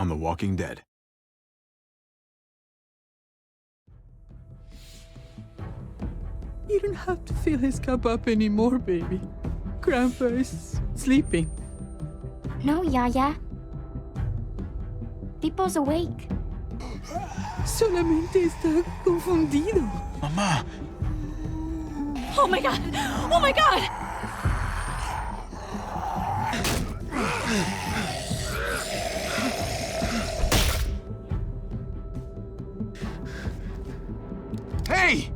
on The Walking Dead. You don't have to fill his cup up anymore, baby. Grandpa is sleeping. No, Yaya. Pipo's awake. Solamente está confundido. Mamá! Oh my god! Oh my god! Hey!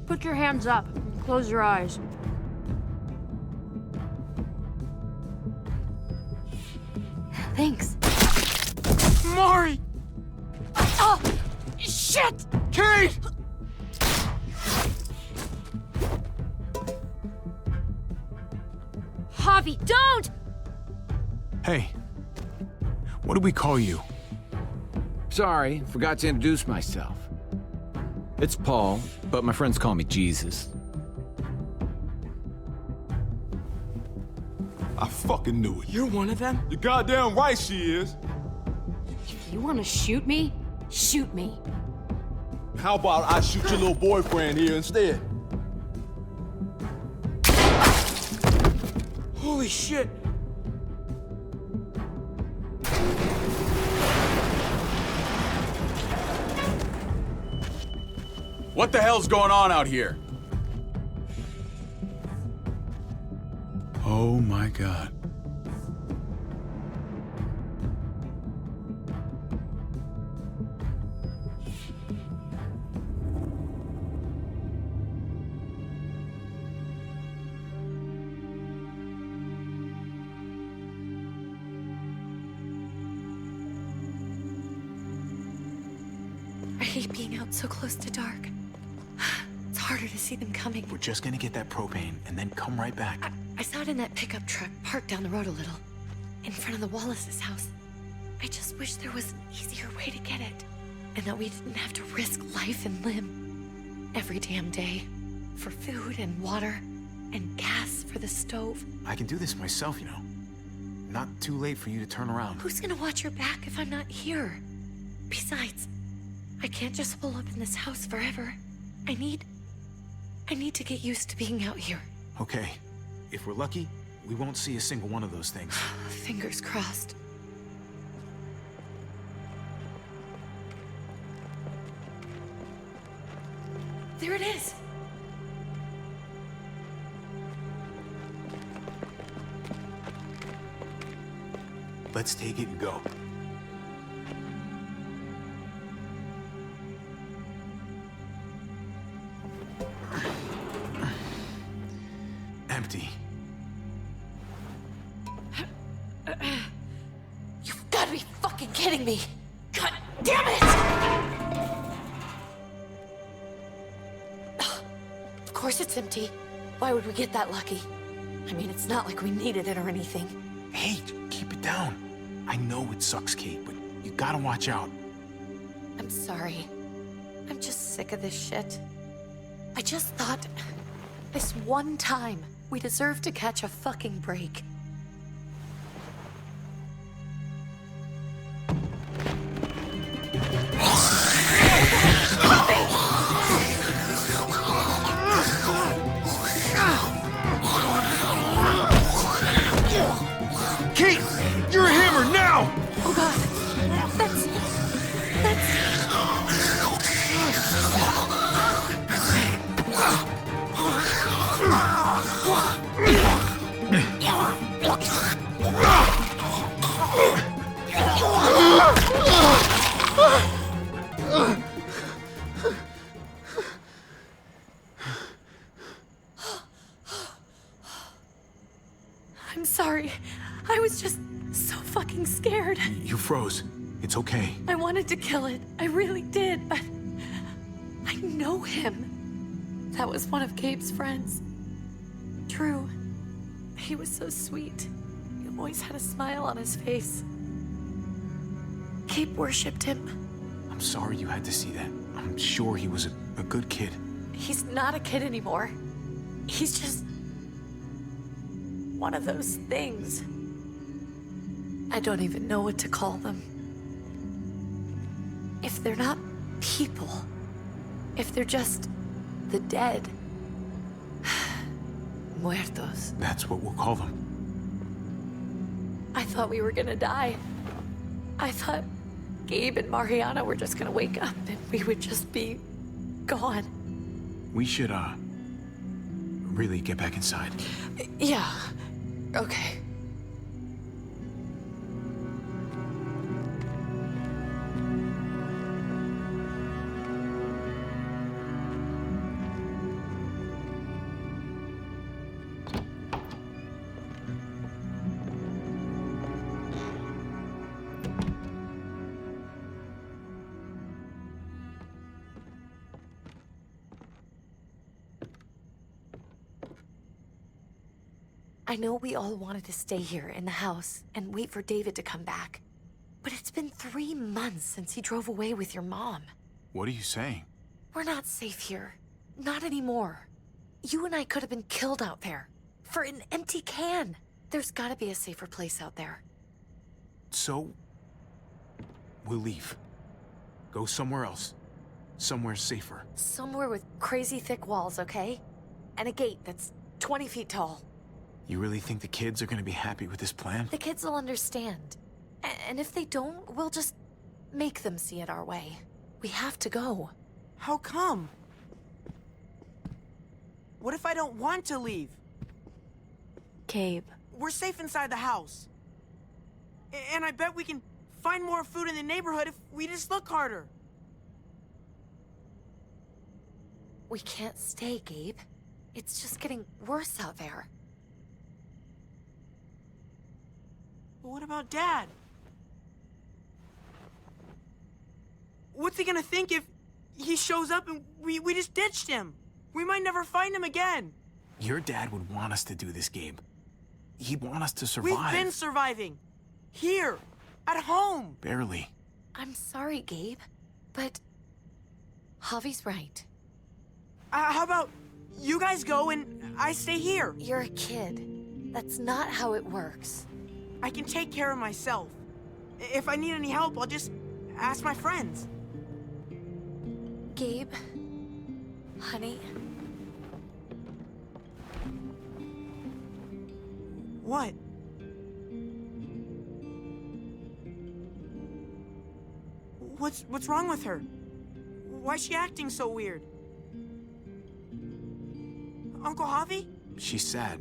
Put your hands up. Close your eyes. Thanks. Mari! Oh! Shit! Kate! Javi, don't! Hey, what do we call you? Sorry, forgot to introduce myself. It's Paul, but my friends call me Jesus. I fucking knew it. You're one of them? You're goddamn right she is. If you want to shoot me, shoot me. How about I shoot your little boyfriend here instead? Holy shit! What the hell's going on out here? Oh my God. I hate being out so close to dark. It's harder to see them coming. We're just gonna get that propane and then come right back. I saw it in that pickup truck parked down the road a little, in front of the Wallace's house. I just wish there was an easier way to get it, and that we didn't have to risk life and limb every damn day for food and water and gas for the stove. I can do this myself, you know. Not too late for you to turn around. Who's gonna watch your back if I'm not here? Besides, I can't just hole up in this house forever. I need to get used to being out here. Okay, if we're lucky, we won't see a single one of those things. Fingers crossed. There it is! Let's take it and go. Empty. You've got to be fucking kidding me! God damn it! Of course it's empty. Why would we get that lucky? I mean, it's not like we needed it or anything. Hey, keep it down. I know it sucks, Kate, but you gotta watch out. I'm sorry. I'm just sick of this shit. I just thought, this one time, we deserve to catch a fucking break. Kate! You're a hammer now! Oh god, that's... I'm sorry. I was just so fucking scared. You froze. It's okay. I wanted to kill it. I really did, but I know him. That was one of Gabe's friends. Drew. He was so sweet. He always had a smile on his face. Gabe worshipped him. I'm sorry you had to see that. I'm sure he was a A good kid. He's not a kid anymore. He's just one of those things. I don't even know what to call them. If they're not people, if they're just the dead, muertos. That's what we'll call them. I thought we were gonna die. I thought Gabe and Mariana were just gonna wake up and we would just be gone. We should, really get back inside. Yeah, okay. I know we all wanted to stay here in the house and wait for David to come back. But it's been 3 months since he drove away with your mom. What are you saying? We're not safe here. Not anymore. You and I could have been killed out there. For an empty can. There's gotta be a safer place out there. So, we'll leave. Go somewhere else. Somewhere safer. Somewhere with crazy thick walls, okay? And a gate that's 20 feet tall. You really think the kids are gonna be happy with this plan? The kids will understand. And if they don't, we'll just make them see it our way. We have to go. How come? What if I don't want to leave? Gabe. We're safe inside the house. And I bet we can find more food in the neighborhood if we just look harder. We can't stay, Gabe. It's just getting worse out there. But what about Dad? What's he gonna think if he shows up and we just ditched him? We might never find him again. Your dad would want us to do this, Gabe. He'd want us to survive. We've been surviving. Here. At home. Barely. I'm sorry, Gabe, but Javi's right. How about you guys go and I stay here? You're a kid. That's not how it works. I can take care of myself. If I need any help, I'll just ask my friends. Gabe, honey. What? What's wrong with her? Why's she acting so weird? Uncle Javi? She's sad.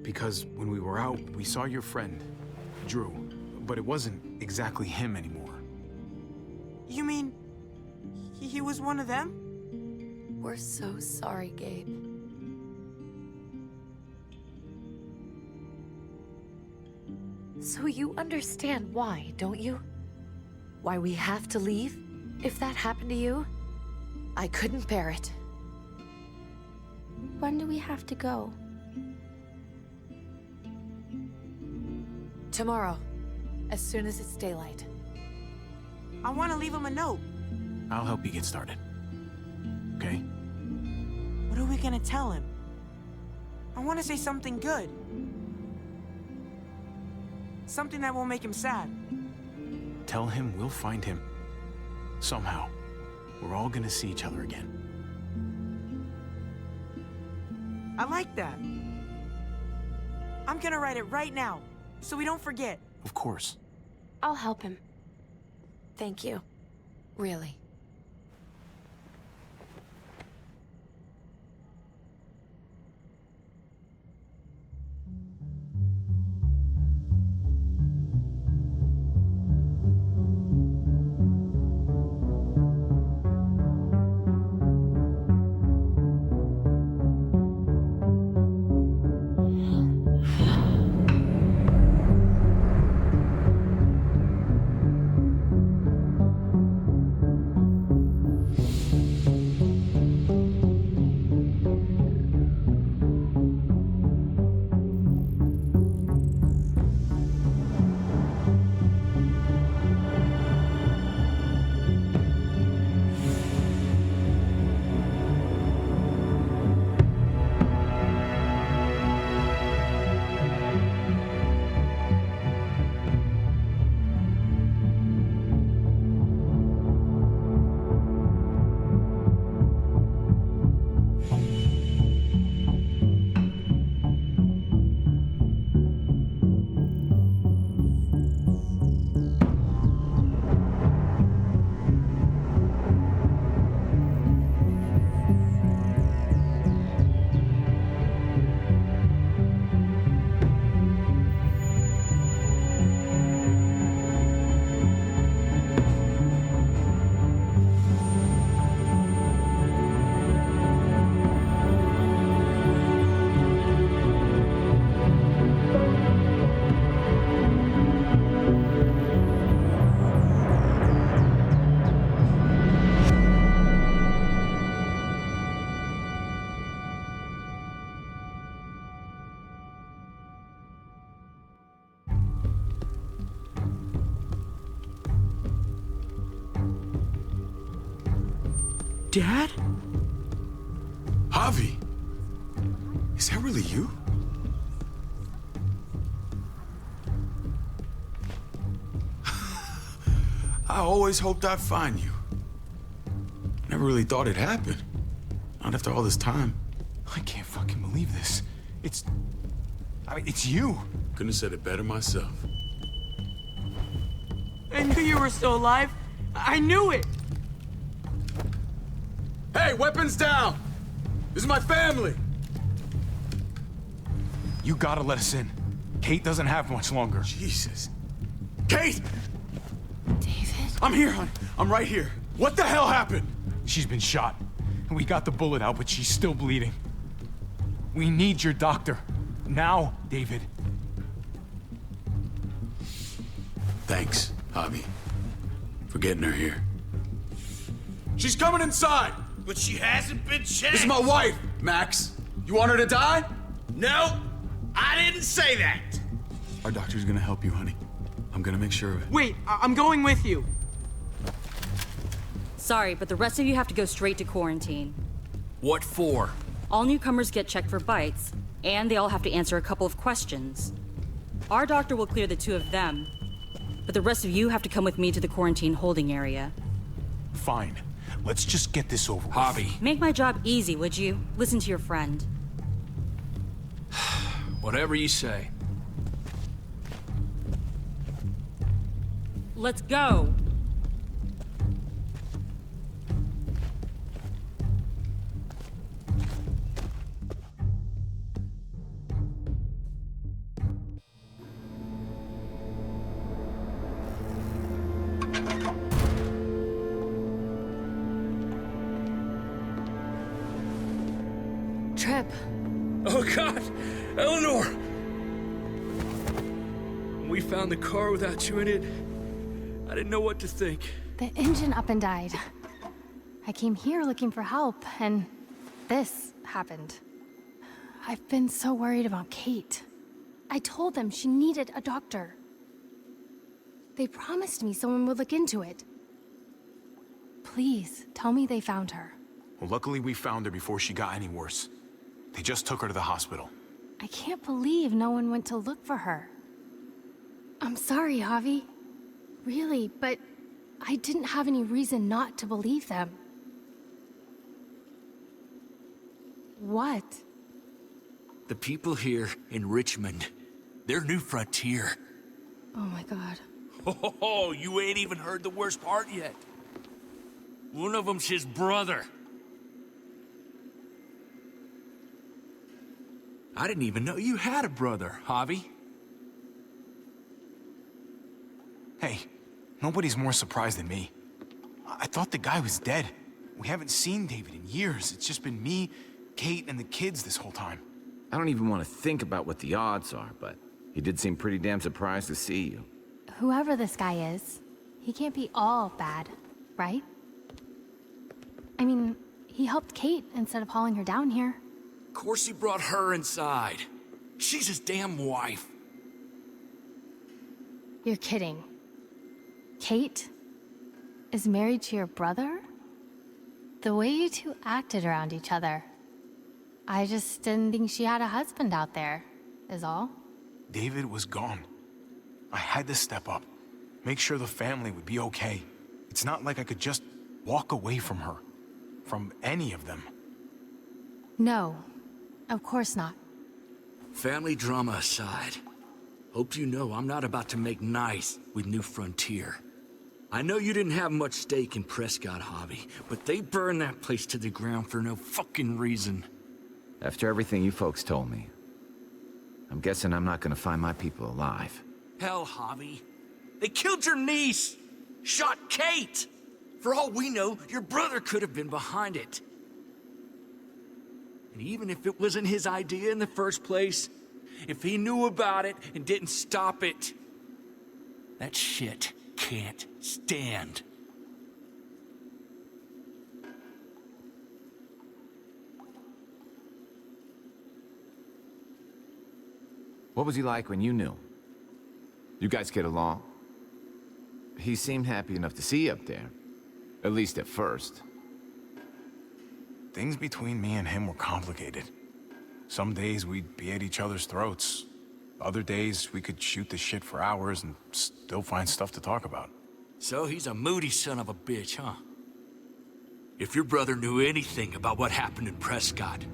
Because when we were out, we saw your friend, Drew. But it wasn't exactly him anymore. You mean he was one of them? We're so sorry, Gabe. So you understand why, don't you? Why we have to leave? If that happened to you, I couldn't bear it. When do we have to go? Tomorrow, as soon as it's daylight. I want to leave him a note. I'll help you get started. Okay? What are we gonna tell him? I want to say something good. Something that won't make him sad. Tell him we'll find him. Somehow. We're all gonna see each other again. I like that. I'm gonna write it right now, so we don't forget. Of course. I'll help him. Thank you. Really. Dad? Javi, is that really you? I always hoped I'd find you. Never really thought it'd happen. Not after all this time. I can't fucking believe this. It's you. Couldn't have said it better myself. I knew you were still alive. I knew it. Hey, weapons down! This is my family! You gotta let us in. Kate doesn't have much longer. Jesus. Kate! David? I'm here, hon. I'm right here. What the hell happened? She's been shot. We got the bullet out, but she's still bleeding. We need your doctor. Now, David. Thanks, Javi, for getting her here. She's coming inside! But she hasn't been checked. This is my wife, Max. You want her to die? No, I didn't say that. Our doctor's gonna help you, honey. I'm gonna make sure of it. Wait, I'm going with you. Sorry, but the rest of you have to go straight to quarantine. What for? All newcomers get checked for bites, and they all have to answer a couple of questions. Our doctor will clear the two of them, but the rest of you have to come with me to the quarantine holding area. Fine. Let's just get this over with. Javi. Make my job easy, would you? Listen to your friend. Whatever you say. Let's go! Trip. Oh, God! Eleanor! When we found the car without you in it, I didn't know what to think. The engine up and died. I came here looking for help, and this happened. I've been so worried about Kate. I told them she needed a doctor. They promised me someone would look into it. Please, tell me they found her. Well, luckily we found her before she got any worse. They just took her to the hospital. I can't believe no one went to look for her. I'm sorry, Javi. Really, but I didn't have any reason not to believe them. What? The people here in Richmond, their new frontier. Oh my God. Oh, you ain't even heard the worst part yet. One of them's his brother. I didn't even know you had a brother, Javi. Hey, nobody's more surprised than me. I thought the guy was dead. We haven't seen David in years. It's just been me, Kate, and the kids this whole time. I don't even want to think about what the odds are, but he did seem pretty damn surprised to see you. Whoever this guy is, he can't be all bad, right? I mean, he helped Kate instead of hauling her down here. Of course he brought her inside. She's his damn wife. You're kidding. Kate is married to your brother? The way you two acted around each other. I just didn't think she had a husband out there, is all. David was gone. I had to step up, make sure the family would be okay. It's not like I could just walk away from her, from any of them. No, of course not. Family drama aside, hope you know I'm not about to make nice with New Frontier. I know you didn't have much stake in Prescott, Javi, but they burned that place to the ground for no fucking reason. After everything you folks told me, I'm guessing I'm not gonna find my people alive. Hell, Javi. They killed your niece! Shot Kate! For all we know, your brother could have been behind it. And even if it wasn't his idea in the first place, if he knew about it and didn't stop it, that shit can't stand. What was he like when you knew? You guys get along? He seemed happy enough to see you up there. At least at first. things between me and him were complicated. Some days we'd be at each other's throats. Other days we could shoot the shit for hours and still find stuff to talk about. So he's a moody son of a bitch, huh? If your brother knew anything about what happened in Prescott,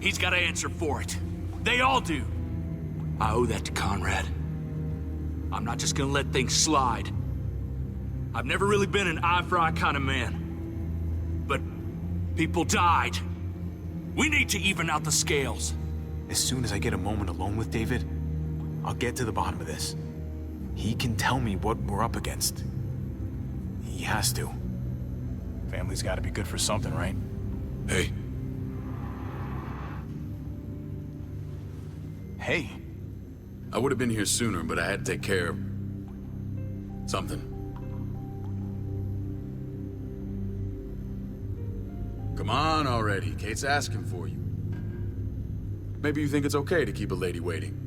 he's got to answer for it. They all do. I owe that to Conrad. I'm not just gonna let things slide. I've never really been an eye-for-eye kind of man. But people died. We need to even out the scales. As soon as I get a moment alone with David, I'll get to the bottom of this. He can tell me what we're up against. He has to. Family's gotta be good for something, right? Hey. Hey. I would have been here sooner, but I had to take care of something. Come on already. Kate's asking for you. Maybe you think it's okay to keep a lady waiting.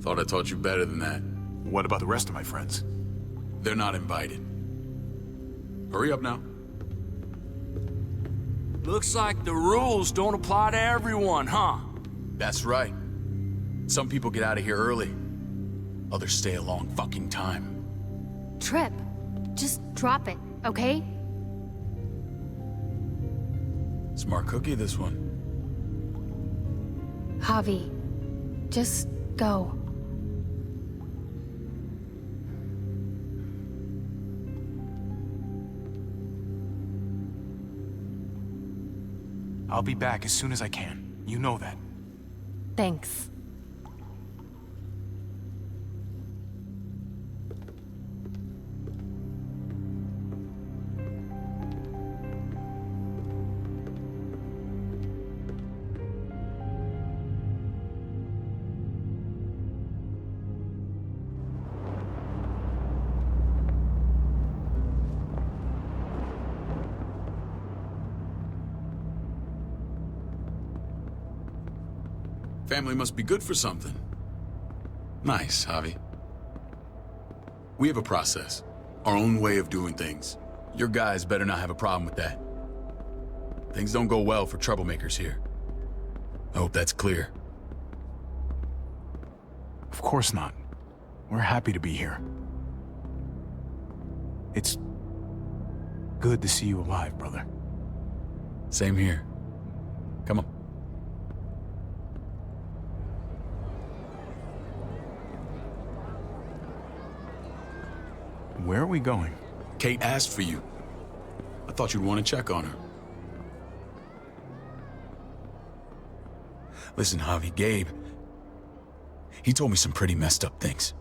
Thought I taught you better than that. What about the rest of my friends? They're not invited. Hurry up now. Looks like the rules don't apply to everyone, huh? That's right. Some people get out of here early. Others stay a long fucking time. Trip, just drop it, okay? Smart cookie, this one. Javi, just go. I'll be back as soon as I can. You know that. Thanks. Family must be good for something. Nice, Javi. We have a process, our own way of doing things. Your guys better not have a problem with that. Things don't go well for troublemakers here. I hope that's clear. Of course not. We're happy to be here. It's good to see you alive, brother. Same here. Come on. Where are we going? Kate asked for you. I thought you'd want to check on her. Listen, Javi, Gabe, he told me some pretty messed up things.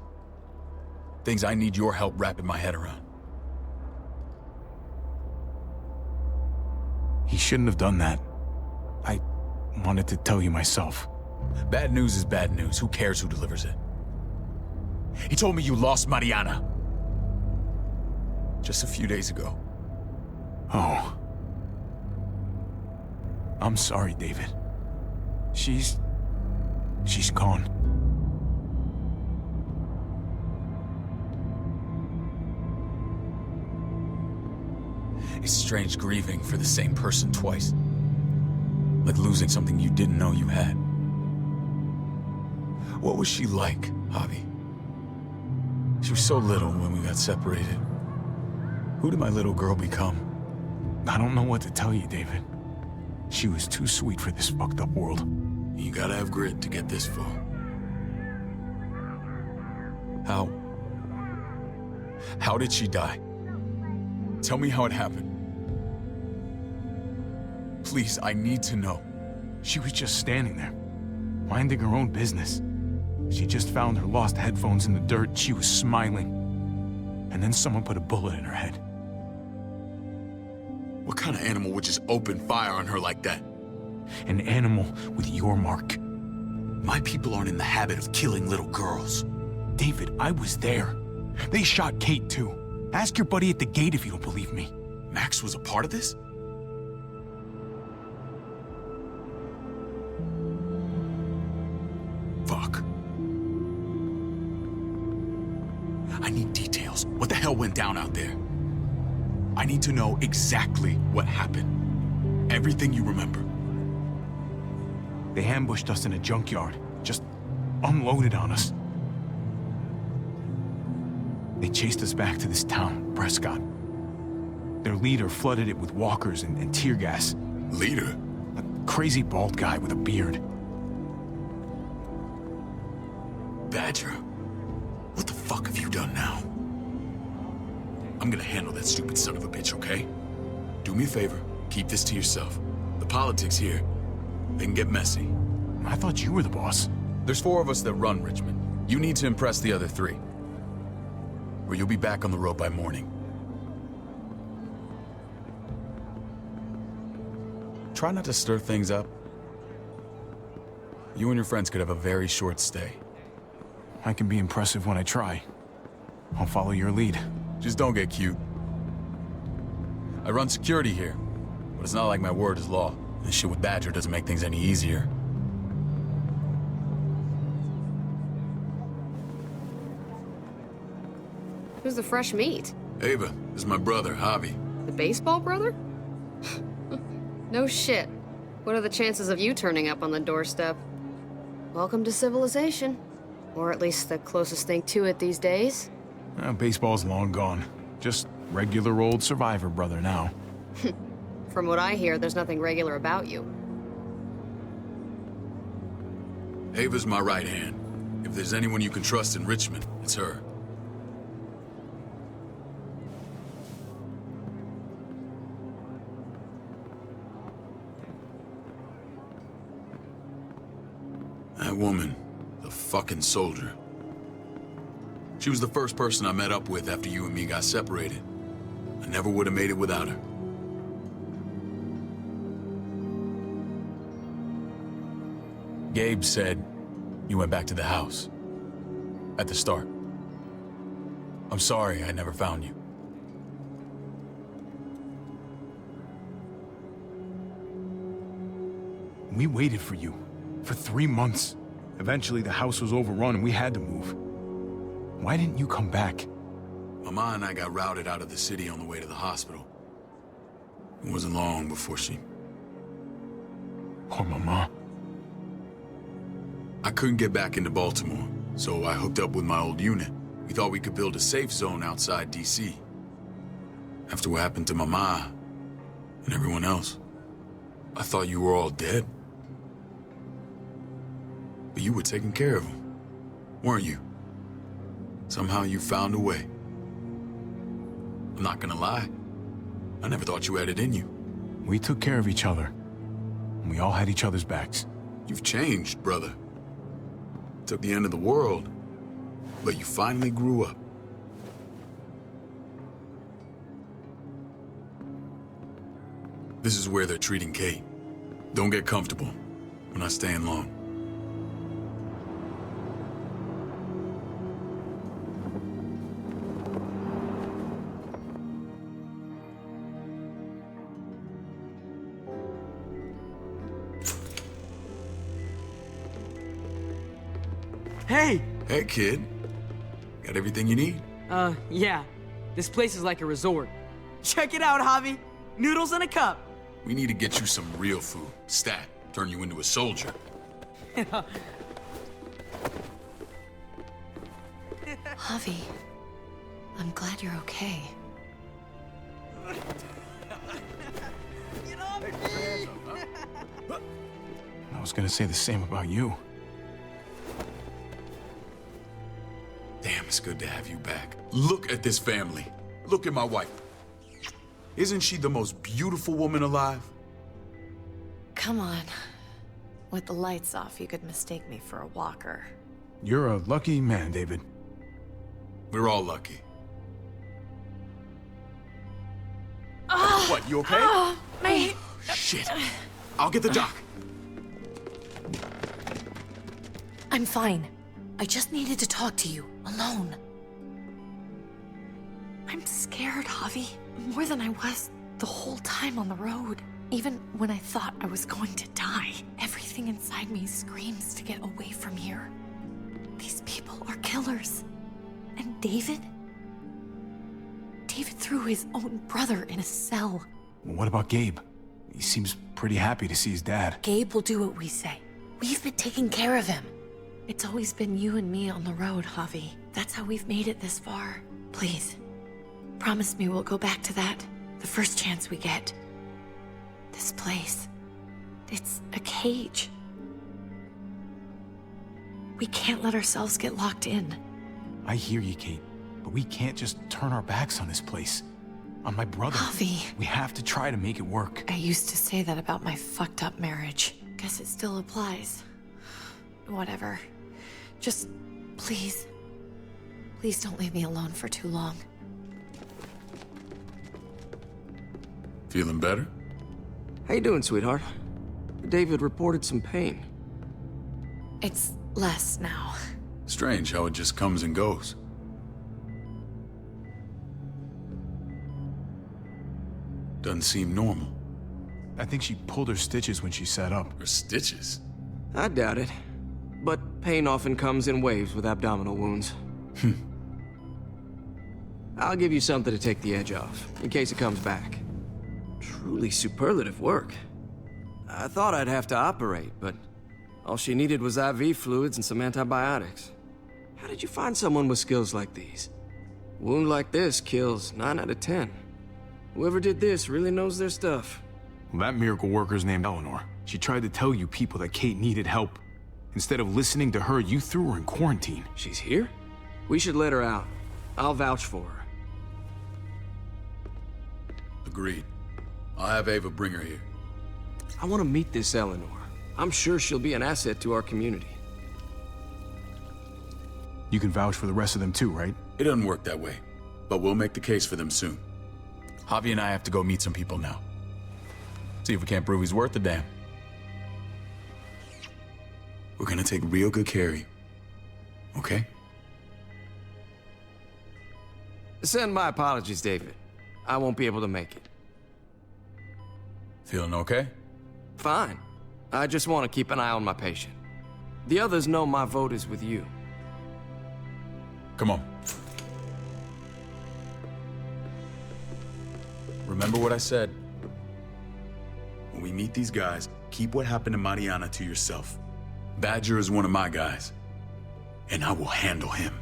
Things I need your help wrapping my head around. He shouldn't have done that. I wanted to tell you myself. Bad news is bad news. Who cares who delivers it? He told me you lost Mariana. Just a few days ago. Oh. I'm sorry, David. She's gone. It's strange grieving for the same person twice. Like losing something you didn't know you had. What was she like, Javi? She was so little when we got separated. Who did my little girl become? I don't know what to tell you, David. She was too sweet for this fucked up world. You gotta have grit to get this far. How did she die? Tell me how it happened. Please, I need to know. She was just standing there, minding her own business. She just found her lost headphones in the dirt. She was smiling. And then someone put a bullet in her head. What kind of animal would just open fire on her like that? An animal with your mark. My people aren't in the habit of killing little girls. David, I was there. They shot Kate too. Ask your buddy at the gate if you don't believe me. Max was a part of this? Fuck. I need details. What the hell went down out there? I need to know exactly what happened. Everything you remember. They ambushed us in a junkyard. Just unloaded on us. They chased us back to this town, Prescott. Their leader flooded it with walkers and tear gas. Leader? A crazy bald guy with a beard. Badger, what the fuck have you done now? I'm gonna handle that stupid son of a bitch, okay? Do me a favor, keep this to yourself. The politics here, they can get messy. I thought you were the boss. There's 4 of us that run Richmond. You need to impress the other 3. Or you'll be back on the road by morning. Try not to stir things up. You and your friends could have a very short stay. I can be impressive when I try. I'll follow your lead. Just don't get cute. I run security here, but it's not like my word is law. This shit with Badger doesn't make things any easier. Who's the fresh meat? Ava, this is my brother, Javi. The baseball brother? No shit. What are the chances of you turning up on the doorstep? Welcome to civilization. Or at least the closest thing to it these days. Baseball's long gone. Just regular old survivor brother now. From what I hear, there's nothing regular about you. Ava's my right hand. If there's anyone you can trust in Richmond, it's her. That woman, the fucking soldier. She was the first person I met up with after you and me got separated. I never would have made it without her. Gabe said you went back to the house. At the start. I'm sorry I never found you. We waited for you. For 3 months. Eventually the house was overrun and we had to move. Why didn't you come back? Mama and I got routed out of the city on the way to the hospital. It wasn't long before she... Poor Mama. I couldn't get back into Baltimore, so I hooked up with my old unit. We thought we could build a safe zone outside D.C. After what happened to Mama and everyone else, I thought you were all dead. But you were taking care of them, weren't you? Somehow you found a way. I'm not gonna lie. I never thought you had it in you. We took care of each other. And we all had each other's backs. You've changed, brother. Took the end of the world, but you finally grew up. This is where they're treating Kate. Don't get comfortable. We're not staying long. Hey! Hey, kid. Got everything you need? Yeah. This place is like a resort. Check it out, Javi. Noodles in a cup. We need to get you some real food. Stat. Turn you into a soldier. Javi, I'm glad you're okay. Get off me! I was gonna say the same about you. Damn, it's good to have you back. Look at this family. Look at my wife. Isn't she the most beautiful woman alive? Come on. With the lights off, you could mistake me for a walker. You're a lucky man, David. We're all lucky. What, you okay? My... Shit. I'll get the doc. I'm fine. I just needed to talk to you, alone. I'm scared, Javi. More than I was the whole time on the road. Even when I thought I was going to die, everything inside me screams to get away from here. These people are killers. And David? David threw his own brother in a cell. What about Gabe? He seems pretty happy to see his dad. Gabe will do what we say. We've been taking care of him. It's always been you and me on the road, Javi. That's how we've made it this far. Please, promise me we'll go back to that the first chance we get. This place, it's a cage. We can't let ourselves get locked in. I hear you, Kate, but we can't just turn our backs on this place. On my brother. Javi. We have to try to make it work. I used to say that about my fucked up marriage. Guess it still applies. Whatever. Just, please. Please don't leave me alone for too long. Feeling better? How you doing, sweetheart? David reported some pain. It's less now. Strange how it just comes and goes. Doesn't seem normal. I think she pulled her stitches when she sat up. Her stitches? I doubt it. But pain often comes in waves with abdominal wounds. I'll give you something to take the edge off, in case it comes back. Truly superlative work. I thought I'd have to operate, but all she needed was IV fluids and some antibiotics. How did you find someone with skills like these? A wound like this kills 9 out of 10. Whoever did this really knows their stuff. Well, that miracle worker's named Eleanor. She tried to tell you people that Kate needed help. Instead of listening to her, you threw her in quarantine. She's here? We should let her out. I'll vouch for her. Agreed. I'll have Ava bring her here. I want to meet this Eleanor. I'm sure she'll be an asset to our community. You can vouch for the rest of them too, right? It doesn't work that way, but we'll make the case for them soon. Javi and I have to go meet some people now. See if we can't prove he's worth a damn. We're gonna take real good care of you. Okay? Send my apologies, David. I won't be able to make it. Feeling okay? Fine. I just want to keep an eye on my patient. The others know my vote is with you. Come on. Remember what I said. When we meet these guys, keep what happened to Mariana to yourself. Badger is one of my guys, and I will handle him.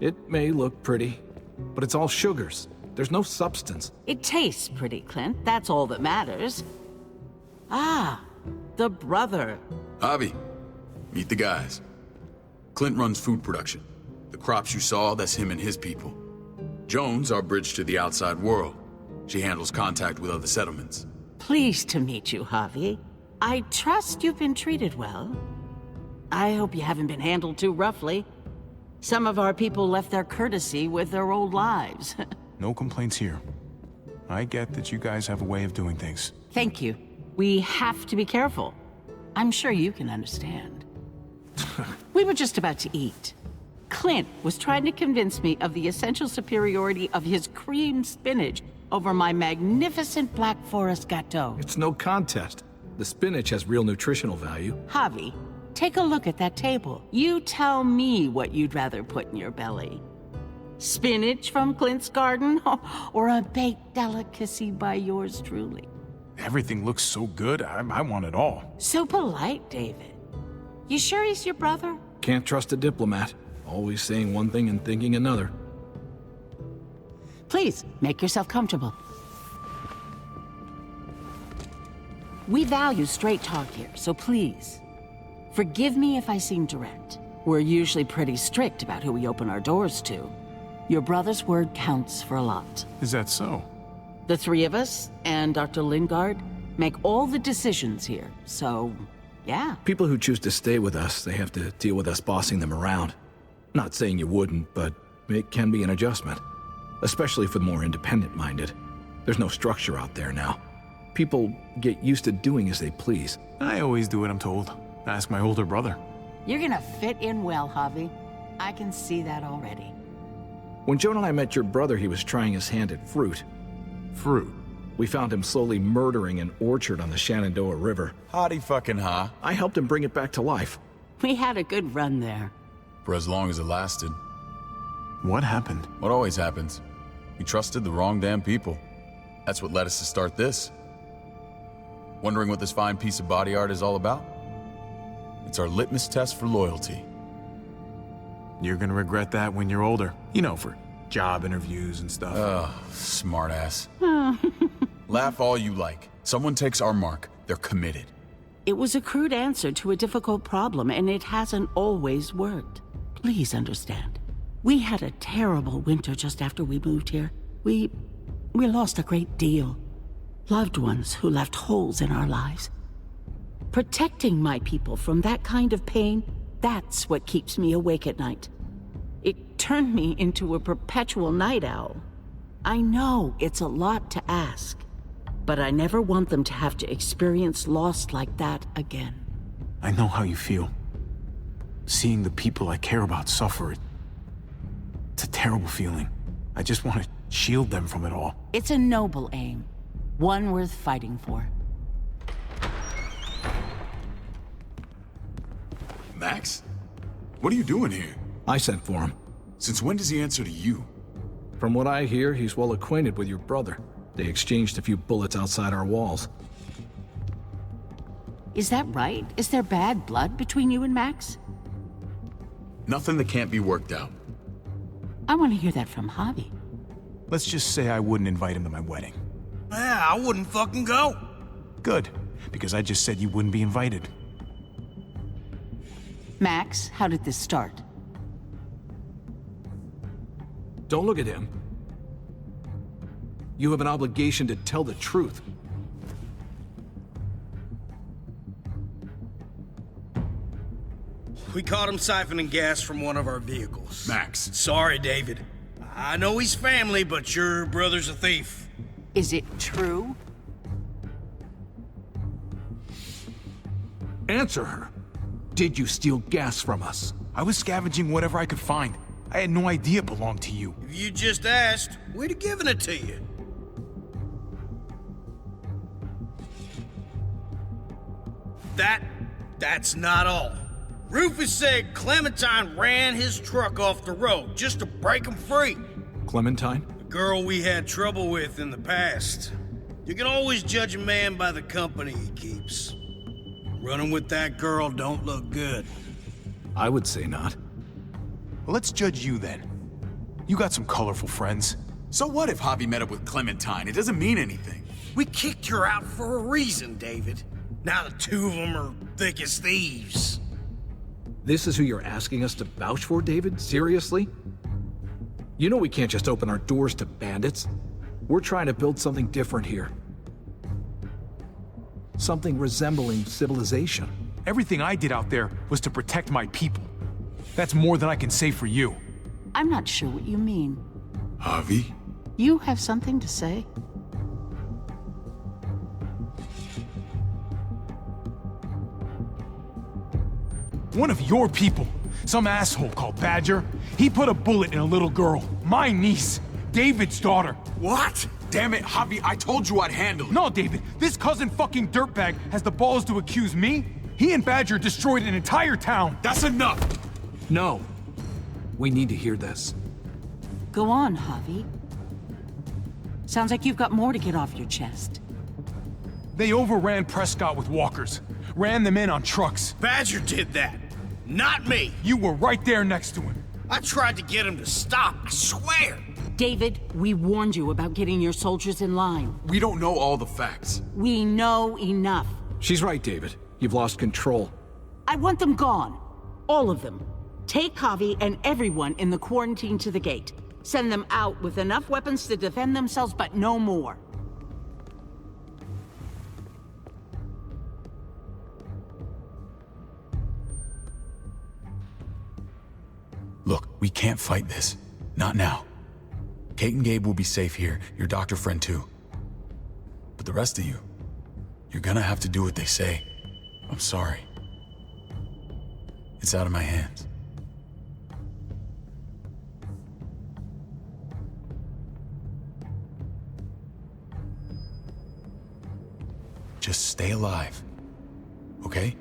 It may look pretty, but it's all sugars. There's no substance. It tastes pretty, Clint. That's all that matters. Ah, the brother. Javi, meet the guys. Clint runs food production. The crops you saw, that's him and his people. Jones, our bridge to the outside world. She handles contact with other settlements. Pleased to meet you, Javi. I trust you've been treated well. I hope you haven't been handled too roughly. Some of our people left their courtesy with their old lives. No complaints here. I get that you guys have a way of doing things. Thank you. We have to be careful. I'm sure you can understand. We were just about to eat. Clint was trying to convince me of the essential superiority of his creamed spinach over my magnificent Black Forest gâteau. It's no contest. The spinach has real nutritional value. Javi, take a look at that table. You tell me what you'd rather put in your belly. Spinach from Clint's garden, or a baked delicacy by yours truly? Everything looks so good, I want it all. So polite, David. You sure he's your brother? Can't trust a diplomat. Always saying one thing and thinking another. Please, make yourself comfortable. We value straight talk here, so please, forgive me if I seem direct. We're usually pretty strict about who we open our doors to. Your brother's word counts for a lot. Is that so? The three of us and Dr. Lingard make all the decisions here, so yeah. People who choose to stay with us, they have to deal with us bossing them around. Not saying you wouldn't, but it can be an adjustment. Especially for the more independent-minded. There's no structure out there now. People get used to doing as they please. I always do what I'm told. Ask my older brother. You're gonna fit in well, Javi. I can see that already. When Joan and I met your brother, he was trying his hand at fruit. Fruit? We found him slowly murdering an orchard on the Shenandoah River. Howdy fucking ha. I helped him bring it back to life. We had a good run there. For as long as it lasted. What happened? What always happens. We trusted the wrong damn people. That's what led us to start this. Wondering what this fine piece of body art is all about? It's our litmus test for loyalty. You're gonna regret that when you're older. You know, for job interviews and stuff. Ugh, smartass. Laugh all you like. Someone takes our mark, they're committed. It was a crude answer to a difficult problem, and it hasn't always worked. Please understand. We had a terrible winter just after we moved here. We lost a great deal. Loved ones who left holes in our lives. Protecting my people from that kind of pain, that's what keeps me awake at night. It turned me into a perpetual night owl. I know it's a lot to ask, but I never want them to have to experience loss like that again. I know how you feel. Seeing the people I care about suffer, it's a terrible feeling. I just want to shield them from it all. It's a noble aim, one worth fighting for. Max? What are you doing here? I sent for him. Since when does he answer to you? From what I hear, he's well acquainted with your brother. They exchanged a few bullets outside our walls. Is that right? Is there bad blood between you and Max? Nothing that can't be worked out. I want to hear that from Javi. Let's just say I wouldn't invite him to my wedding. Yeah, I wouldn't fucking go. Good, because I just said you wouldn't be invited. Max, how did this start? Don't look at him. You have an obligation to tell the truth. We caught him siphoning gas from one of our vehicles. Max. Sorry, David. I know he's family, but your brother's a thief. Is it true? Answer her. Did you steal gas from us? I was scavenging whatever I could find. I had no idea it belonged to you. If you just asked, we'd have given it to you. That's not all. Rufus said Clementine ran his truck off the road just to break him free. Clementine? The girl we had trouble with in the past. You can always judge a man by the company he keeps. Running with that girl don't look good. I would say not. Well, let's judge you then. You got some colorful friends. So what if Javi met up with Clementine? It doesn't mean anything. We kicked her out for a reason, David. Now the two of them are thick as thieves. This is who you're asking us to vouch for, David? Seriously? You know we can't just open our doors to bandits. We're trying to build something different here. Something resembling civilization. Everything I did out there was to protect my people. That's more than I can say for you. I'm not sure what you mean. Javi? You have something to say? One of your people, some asshole called Badger, he put a bullet in a little girl, my niece, David's daughter. What? Damn it, Javi, I told you I'd handle it. No, David, this cousin fucking dirtbag has the balls to accuse me? He and Badger destroyed an entire town. That's enough! No. We need to hear this. Go on, Javi. Sounds like you've got more to get off your chest. They overran Prescott with walkers. Ran them in on trucks. Badger did that. Not me. You were right there next to him. I tried to get him to stop, I swear. David, we warned you about getting your soldiers in line. We don't know all the facts. We know enough. She's right, David. You've lost control. I want them gone. All of them. Take Javi and everyone in the quarantine to the gate. Send them out with enough weapons to defend themselves, but no more. Look, we can't fight this. Not now. Kate and Gabe will be safe here, your doctor friend too. But the rest of you, you're gonna have to do what they say. I'm sorry. It's out of my hands. Just stay alive, okay?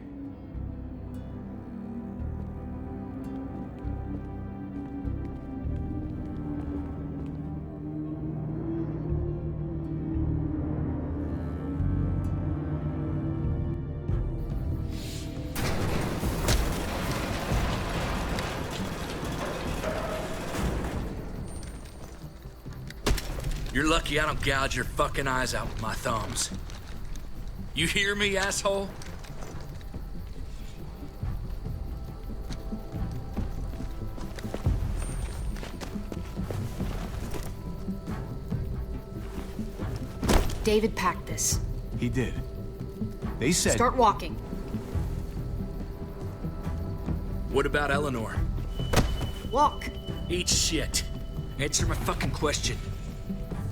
You're lucky I don't gouge your fucking eyes out with my thumbs. You hear me, asshole? David packed this. He did. They said... Start walking. What about Eleanor? Walk. Eat shit. Answer my fucking question.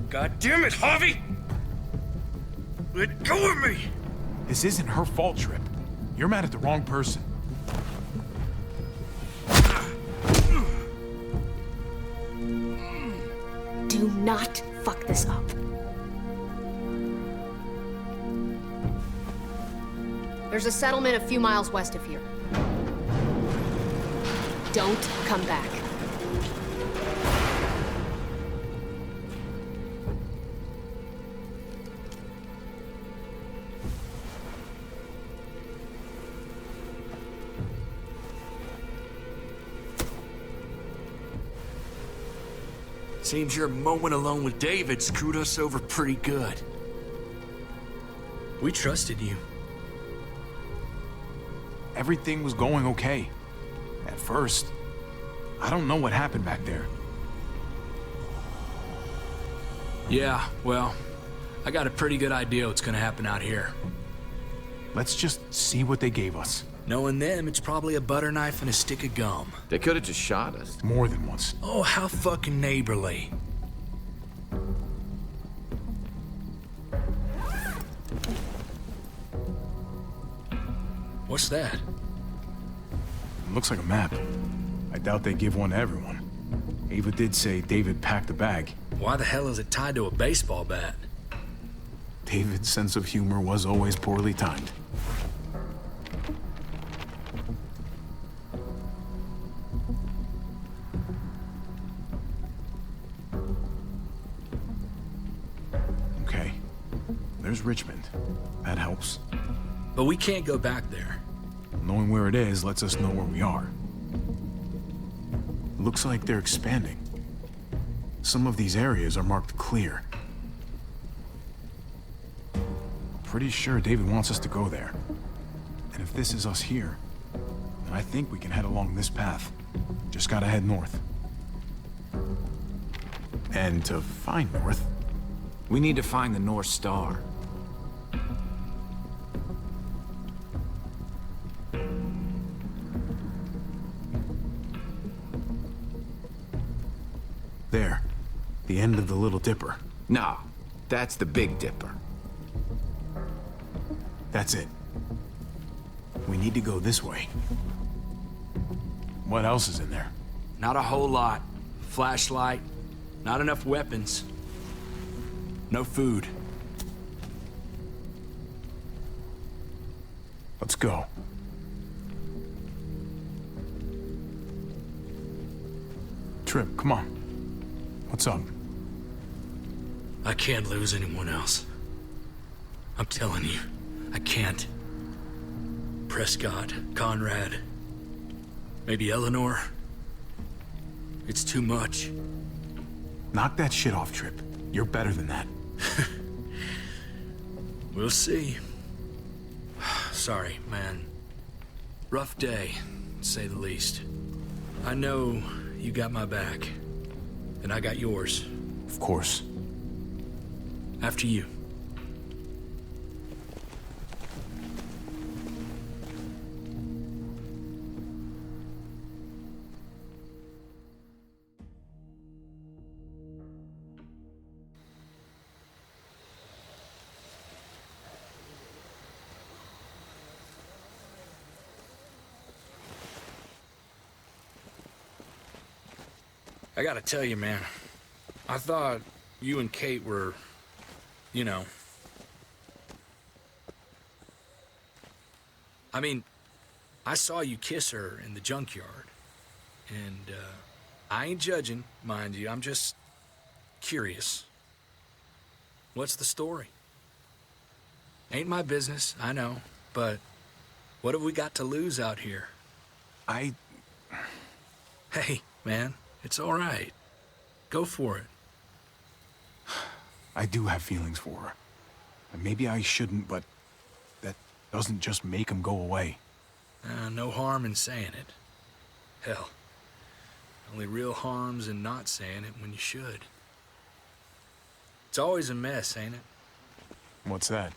God damn it, Javi! Let go of me! This isn't her fault, Trip. You're mad at the wrong person. Do not fuck this up. There's a settlement a few miles west of here. Don't come back. Seems your moment alone with David screwed us over pretty good. We trusted you. Everything was going okay. At first. I don't know what happened back there. Yeah, well, I got a pretty good idea what's gonna happen out here. Let's just see what they gave us. Knowing them, it's probably a butter knife and a stick of gum. They could have just shot us. More than once. Oh, how fucking neighborly. What's that? It looks like a map. I doubt they give one to everyone. Ava did say David packed a bag. Why the hell is it tied to a baseball bat? David's sense of humor was always poorly timed. Okay. There's Richmond. That helps. But we can't go back there. Knowing where it is lets us know where we are. Looks like they're expanding. Some of these areas are marked clear. Pretty sure David wants us to go there. And if this is us here, then I think we can head along this path. Just gotta head north. And to find north... We need to find the North Star. There. The end of the Little Dipper. No, that's the Big Dipper. That's it. We need to go this way. What else is in there? Not a whole lot. Flashlight, not enough weapons. No food. Let's go. Trip, come on. What's up? I can't lose anyone else. I'm telling you, I can't. Prescott, Conrad, maybe Eleanor. It's too much. Knock that shit off, Trip. You're better than that. We'll see. Sorry, man. Rough day, to say the least. I know you got my back, and I got yours. Of course. After you. I gotta tell you, man. I thought you and Kate were, you know... I mean, I saw you kiss her in the junkyard. And, I ain't judging, mind you. I'm just curious. What's the story? Ain't my business, I know. But what have we got to lose out here? Hey, man, it's all right. Go for it. I do have feelings for her. And maybe I shouldn't, but that doesn't just make them go away. No harm in saying it. Hell, only real harm's in not saying it when you should. It's always a mess, ain't it? What's that?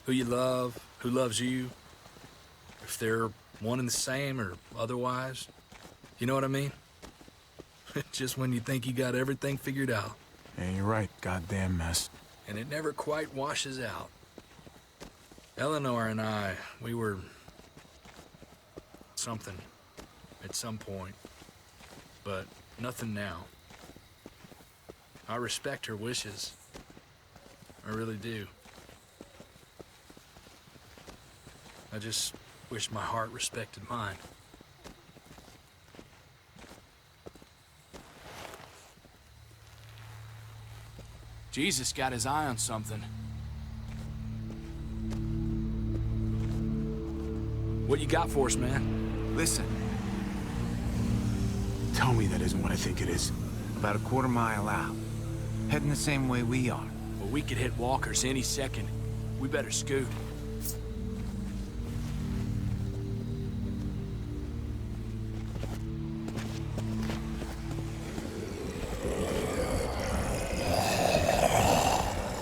Who you love, who loves you, if they're one and the same or otherwise. You know what I mean? Just when you think you got everything figured out. Yeah, you're right. Goddamn mess. And it never quite washes out. Eleanor and I, we were... something at some point. But nothing now. I respect her wishes. I really do. I just wish my heart respected mine. Jesus got his eye on something. What you got for us, man? Listen. Tell me that isn't what I think it is. About a quarter-mile out. Heading the same way we are. Well, we could hit walkers any second. We better scoot.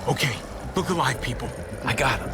Okay, look alive, people. I got him.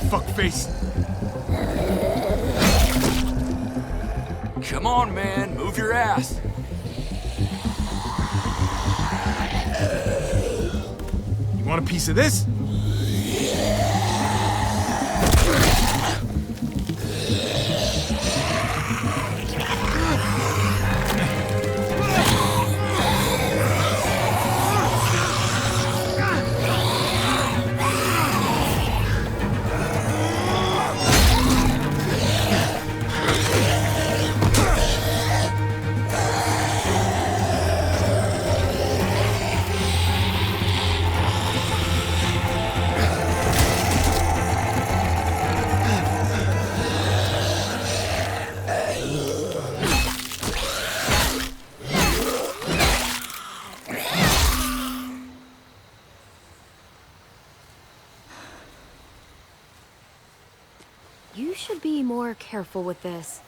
Fuckface. Come on, man. Move your ass. You want a piece of this? You should be more careful with this.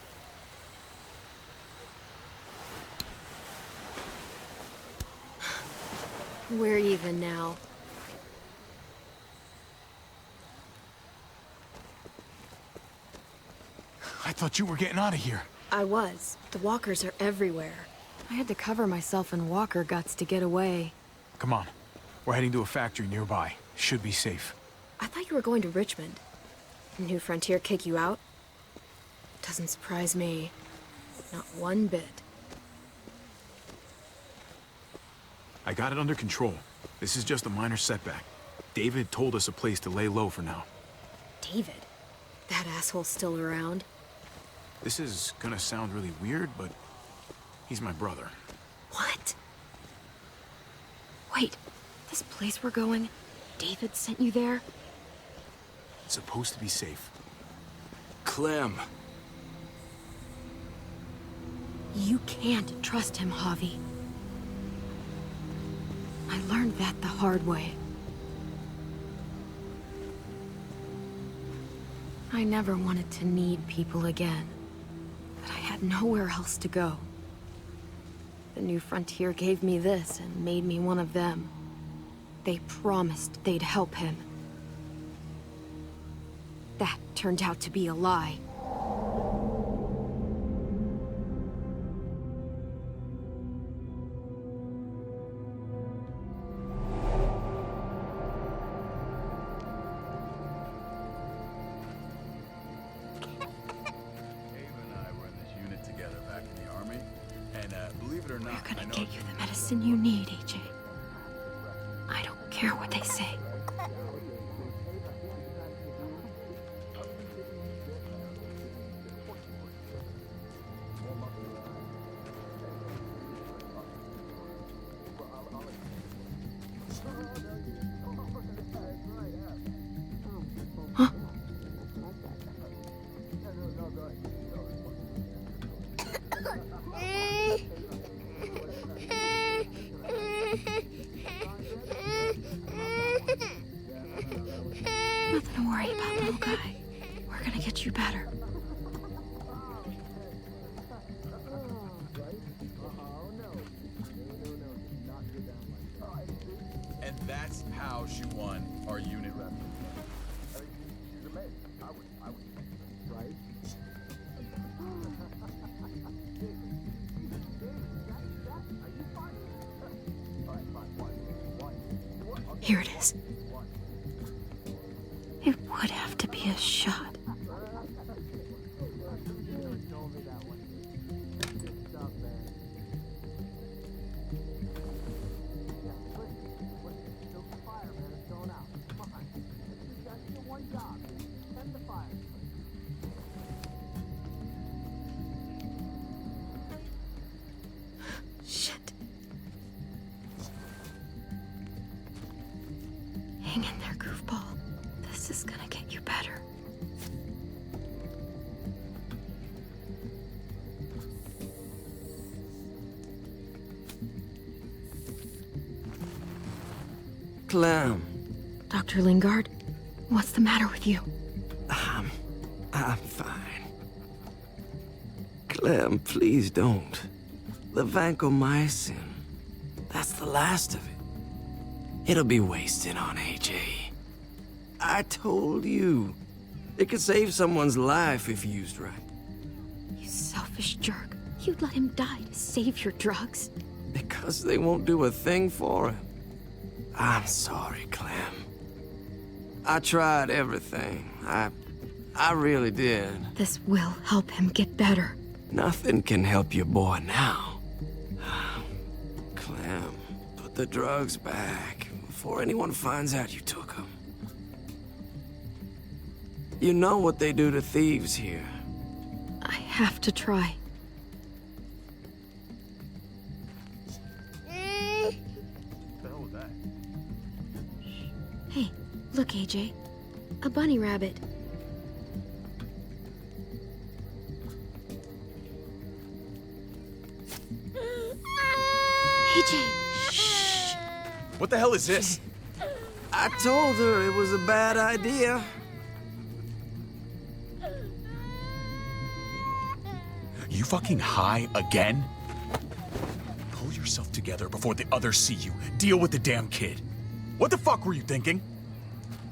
We're even now. I thought you were getting out of here. I was. The walkers are everywhere. I had to cover myself in walker guts to get away. Come on. We're heading to a factory nearby. Should be safe. I thought you were going to Richmond. New Frontier kick you out? Doesn't surprise me. Not one bit. I got it under control. This is just a minor setback. David told us a place to lay low for now. David? That asshole's still around? This is gonna sound really weird, but he's my brother. What? Wait, this place we're going, David sent you there? It's supposed to be safe. Clem. You can't trust him, Javi. I learned that the hard way. I never wanted to need people again, but I had had nowhere else to go. The New Frontier gave me this and made me one of them. They promised they'd help him. That turned out to be a lie. We're gonna get you the medicine you need, AJ. I don't care what they say. Nothing to worry about, little guy. We're gonna get you better. And that's how she won our unit rep. Here it is. It would have to be a shot. Shit. Hang in there, goofball. This is gonna get you better. Clem. Dr. Lingard, what's the matter with you? I'm fine. Clem, please don't. The vancomycin. That's the last of it. It'll be wasted on AJ. I told you. It could save someone's life if used right. You selfish jerk. You'd let him die to save your drugs. Because they won't do a thing for him. I'm sorry, Clem. I tried everything. I really did. This will help him get better. Nothing can help your boy now. Clem, put the drugs back before anyone finds out you took them. You know what they do to thieves here. I have to try. Hey, look, AJ. A bunny rabbit. AJ, shh. What the hell is this? I told her it was a bad idea. You fucking high again? Pull yourself together before the others see you. Deal with the damn kid. What the fuck were you thinking?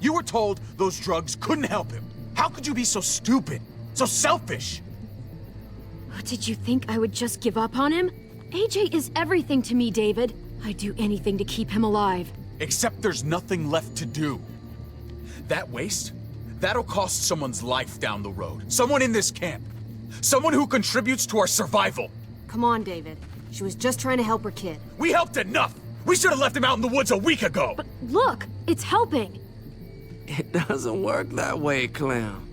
You were told those drugs couldn't help him. How could you be so stupid? So selfish? Did you think I would just give up on him? AJ is everything to me, David. I'd do anything to keep him alive. Except there's nothing left to do. That waste? That'll cost someone's life down the road. Someone in this camp. Someone who contributes to our survival. Come on, David. She was just trying to help her kid. We helped enough! We should have left him out in the woods a week ago! But look, it's helping! It doesn't work that way, Clem.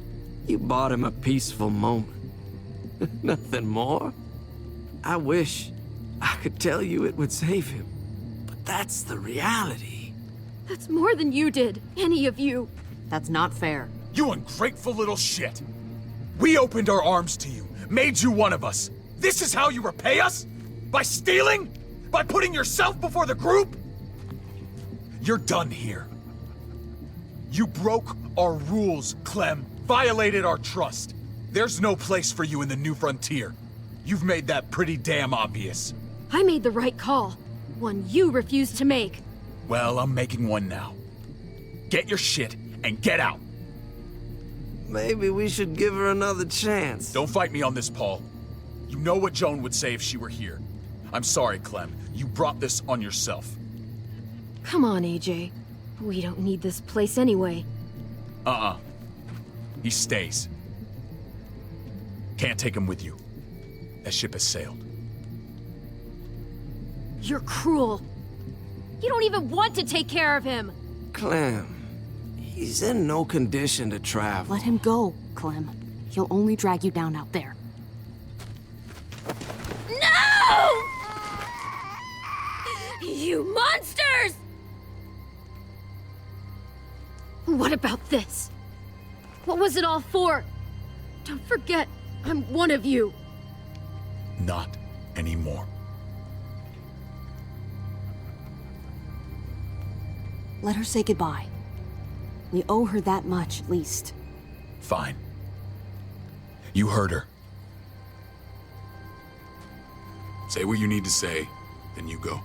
You bought him a peaceful moment. Nothing more. I wish I could tell you it would save him. But that's the reality. That's more than you did, any of you. That's not fair. You ungrateful little shit! We opened our arms to you, made you one of us. This is how you repay us? By stealing? By putting yourself before the group? You're done here. You broke our rules, Clem. Violated our trust. There's no place for you in the New Frontier. You've made that pretty damn obvious. I made the right call. One you refused to make. Well, I'm making one now. Get your shit and get out. Maybe we should give her another chance. Don't fight me on this, Paul. You know what Joan would say if she were here. I'm sorry, Clem. You brought this on yourself. Come on, AJ. We don't need this place anyway. He stays. Can't take him with you. That ship has sailed. You're cruel. You don't even want to take care of him. Clem, he's in no condition to travel. Let him go, Clem. He'll only drag you down out there. No! You monsters! What about this? What was it all for? Don't forget, I'm one of you. Not anymore. Let her say goodbye. We owe her that much, at least. Fine. You heard her. Say what you need to say, then you go.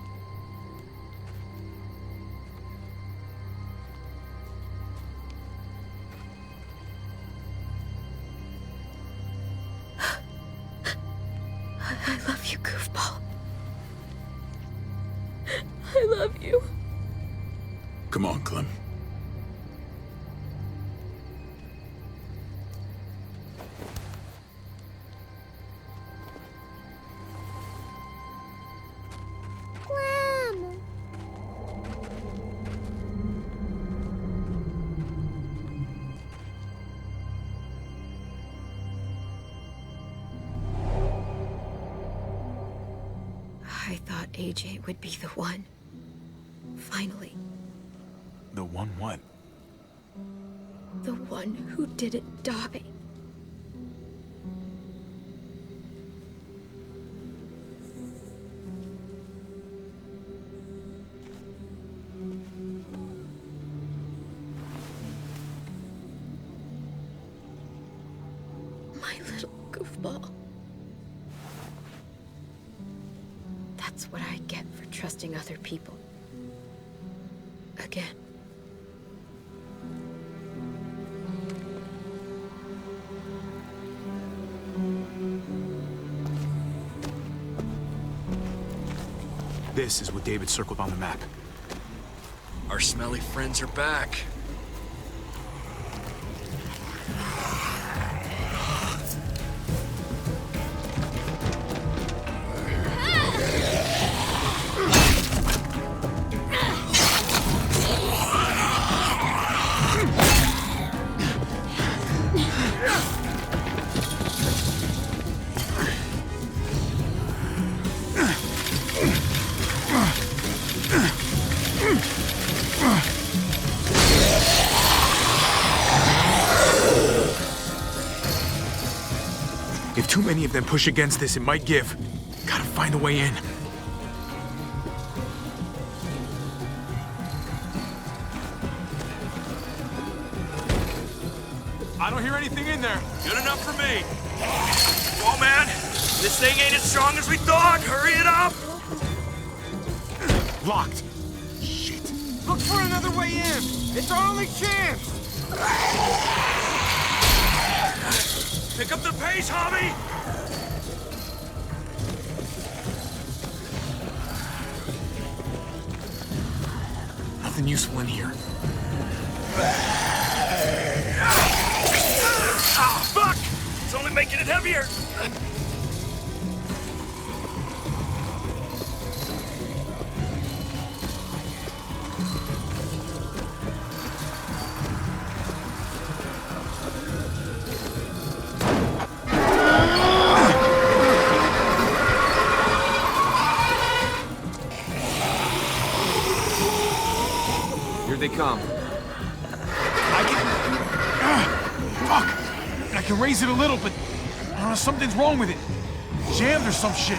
I love you, goofball. I love you. Come on, Clem. I thought AJ would be the one. Finally. The one what? The one who didn't die. My little goofball. That's what I get for trusting other people. Again. This is what David circled on the map. Our smelly friends are back. If too many of them push against this, it might give. Gotta find a way in. I don't hear anything in there. Good enough for me. Come on, man. This thing ain't as strong as we thought. Hurry it up. Locked. Look for another way in. It's our only chance. Pick up the pace, Javi. Nothing useful in here. Ah, fuck! It's only making it heavier. They come. Fuck! I can raise it a little, but I don't know, something's wrong with it. Jammed or some shit.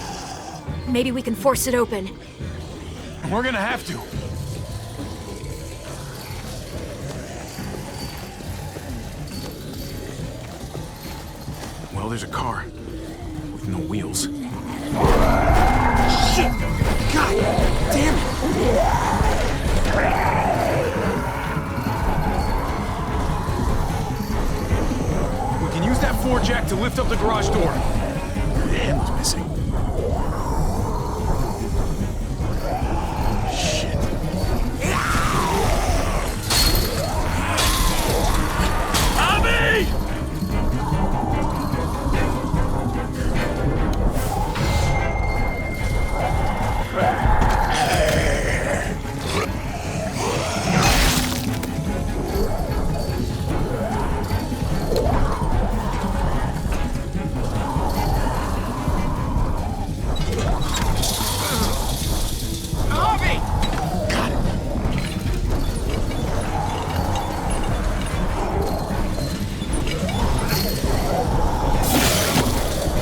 Maybe we can force it open. We're gonna have to. Well, there's a car with no wheels. Shit! God damn it! We can use that floor jack to lift up the garage door. The handle's missing. Shit. Tommy!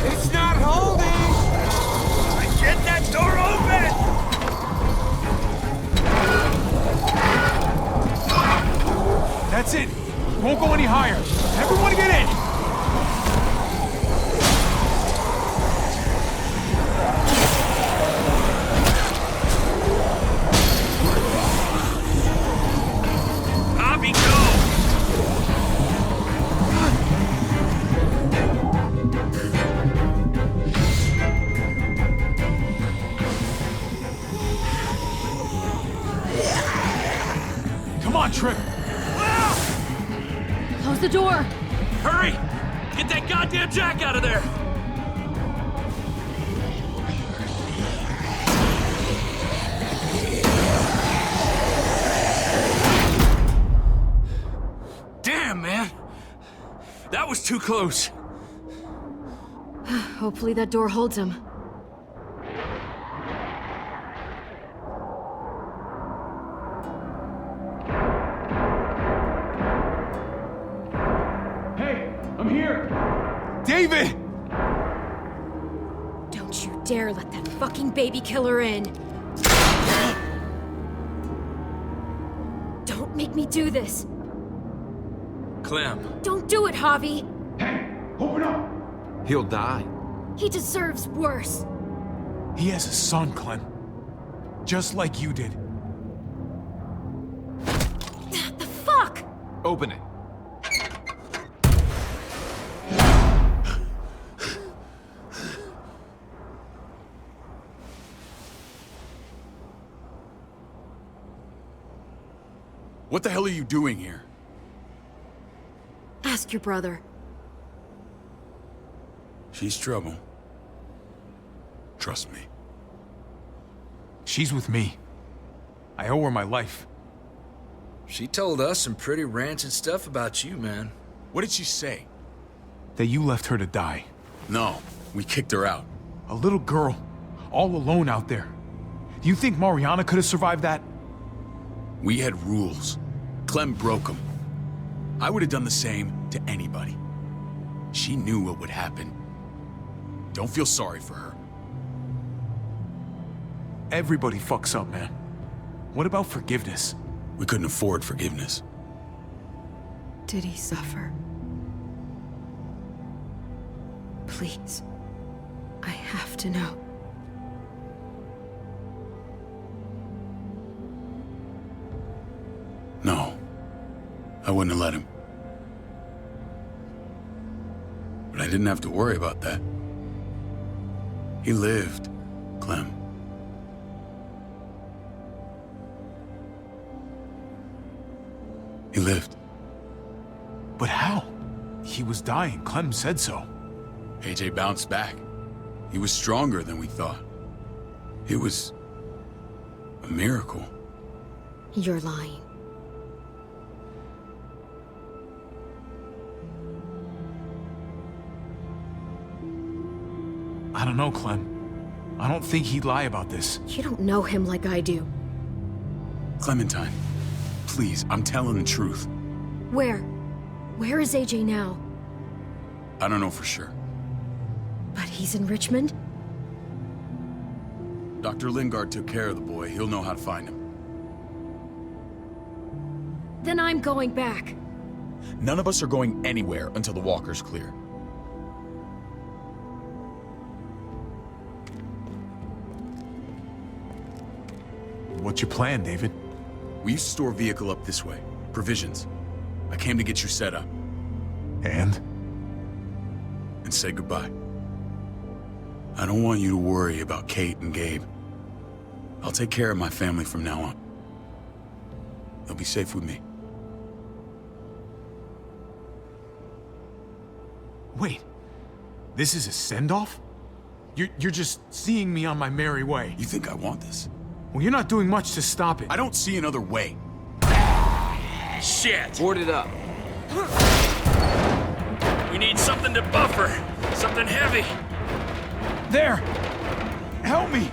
It's not holding! Get that door open! That's it. Won't go any higher. Everyone get in! Bobby, go! Come on, Trip. Close the door. Hurry! Get that goddamn jack out of there! Damn, man! That was too close. Hopefully that door holds him. Hey, I'm here! David! Don't you dare let that fucking baby killer in. Don't make me do this. Clem. Don't do it, Javi. Open up! He'll die. He deserves worse. He has a son, Clem. Just like you did. The fuck? Open it. What the hell are you doing here? Ask your brother. She's trouble. Trust me. She's with me. I owe her my life. She told us some pretty rancid stuff about you, man. What did she say? That you left her to die. No, we kicked her out. A little girl, all alone out there. Do you think Mariana could have survived that? We had rules. Clem broke them. I would have done the same to anybody. She knew what would happen. Don't feel sorry for her. Everybody fucks up, man. What about forgiveness? We couldn't afford forgiveness. Did he suffer? Please. I have to know. No. I wouldn't have let him. But I didn't have to worry about that. He lived, Clem. He lived. But how? He was dying. Clem said so. AJ bounced back. He was stronger than we thought. It was a miracle. You're lying. I don't know, Clem. I don't think he'd lie about this. You don't know him like I do. Clementine, please, I'm telling the truth. Where? Where is AJ now? I don't know for sure. But he's in Richmond? Dr. Lingard took care of the boy. He'll know how to find him. Then I'm going back. None of us are going anywhere until the walker's clear. What's your plan, David? We used to store a vehicle up this way. Provisions. I came to get you set up. And? And say goodbye. I don't want you to worry about Kate and Gabe. I'll take care of my family from now on. They'll be safe with me. Wait. This is a send-off? You're just seeing me on my merry way. You think I want this? Well, you're not doing much to stop it. I don't see another way. Shit! Board it up. We need something to buffer. Something heavy. There! Help me!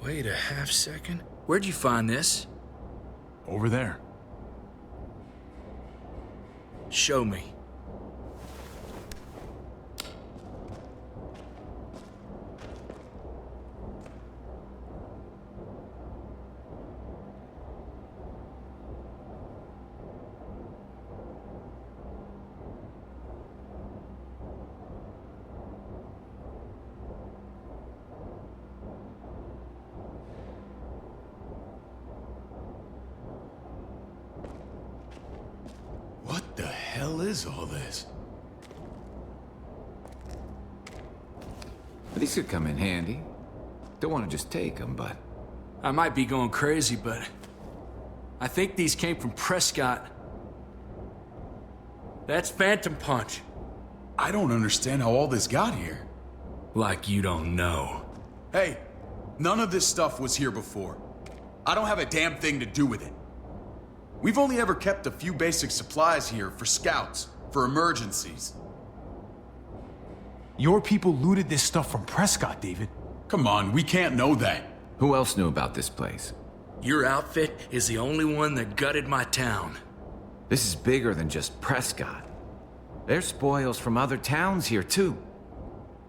Wait a half second. Where'd you find this? Over there. Show me. What the hell is all this? These could come in handy. Don't want to just take them, but... I might be going crazy, but I think these came from Prescott. That's Phantom Punch. I don't understand how all this got here. Like you don't know. Hey, none of this stuff was here before. I don't have a damn thing to do with it. We've only ever kept a few basic supplies here for scouts, for emergencies. Your people looted this stuff from Prescott, David. Come on, we can't know that. Who else knew about this place? Your outfit is the only one that gutted my town. This is bigger than just Prescott. There's spoils from other towns here, too.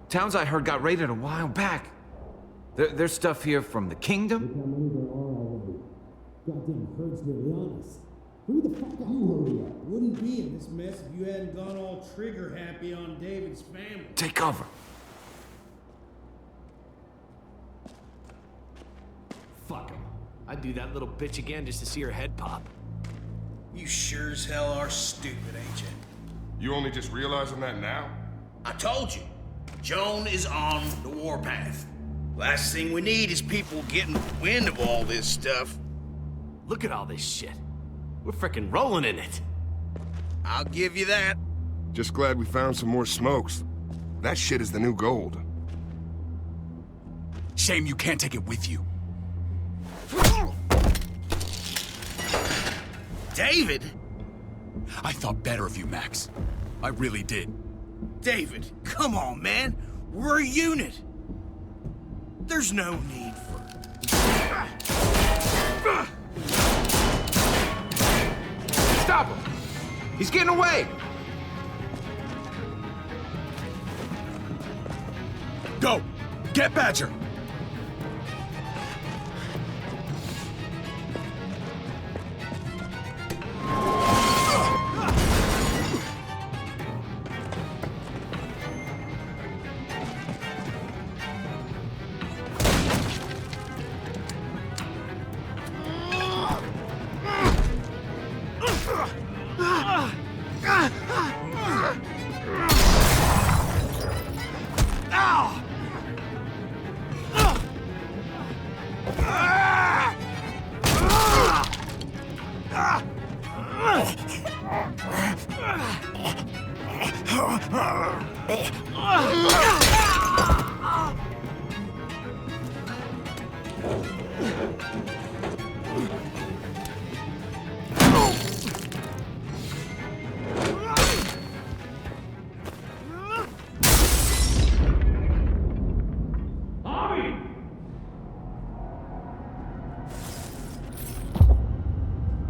Towns I heard got raided a while back. There's stuff here from the kingdom. Goddamn herd's nearly on us. Who the fuck are you? Wouldn't be in this mess if you hadn't gone all trigger happy on David's family. Take cover. Fuck him. I'd do that little bitch again just to see her head pop. You sure as hell are stupid, ain't you? You only just realizing that now? I told you. Joan is on the warpath. Last thing we need is people getting wind of all this stuff. Look at all this shit. We're frickin' rolling in it. I'll give you that. Just glad we found some more smokes. That shit is the new gold. Shame you can't take it with you. David? I thought better of you, Max. I really did. David, come on, man. We're a unit. There's no need for... Stop him! He's getting away! Go! Get Badger!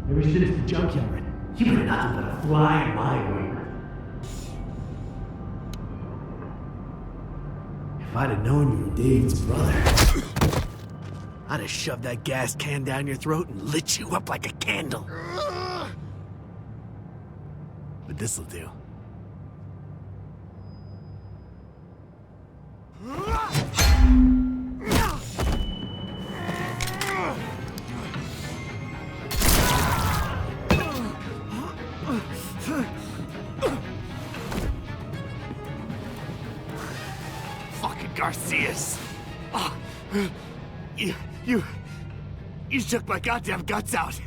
Ever since the junkyard, you were nothing but a fly in my wing. If I'd have known you were David's brother, I'd have shoved that gas can down your throat and lit you up like a candle. But this'll do. Fucking Garcias. Oh, you took my goddamn guts out.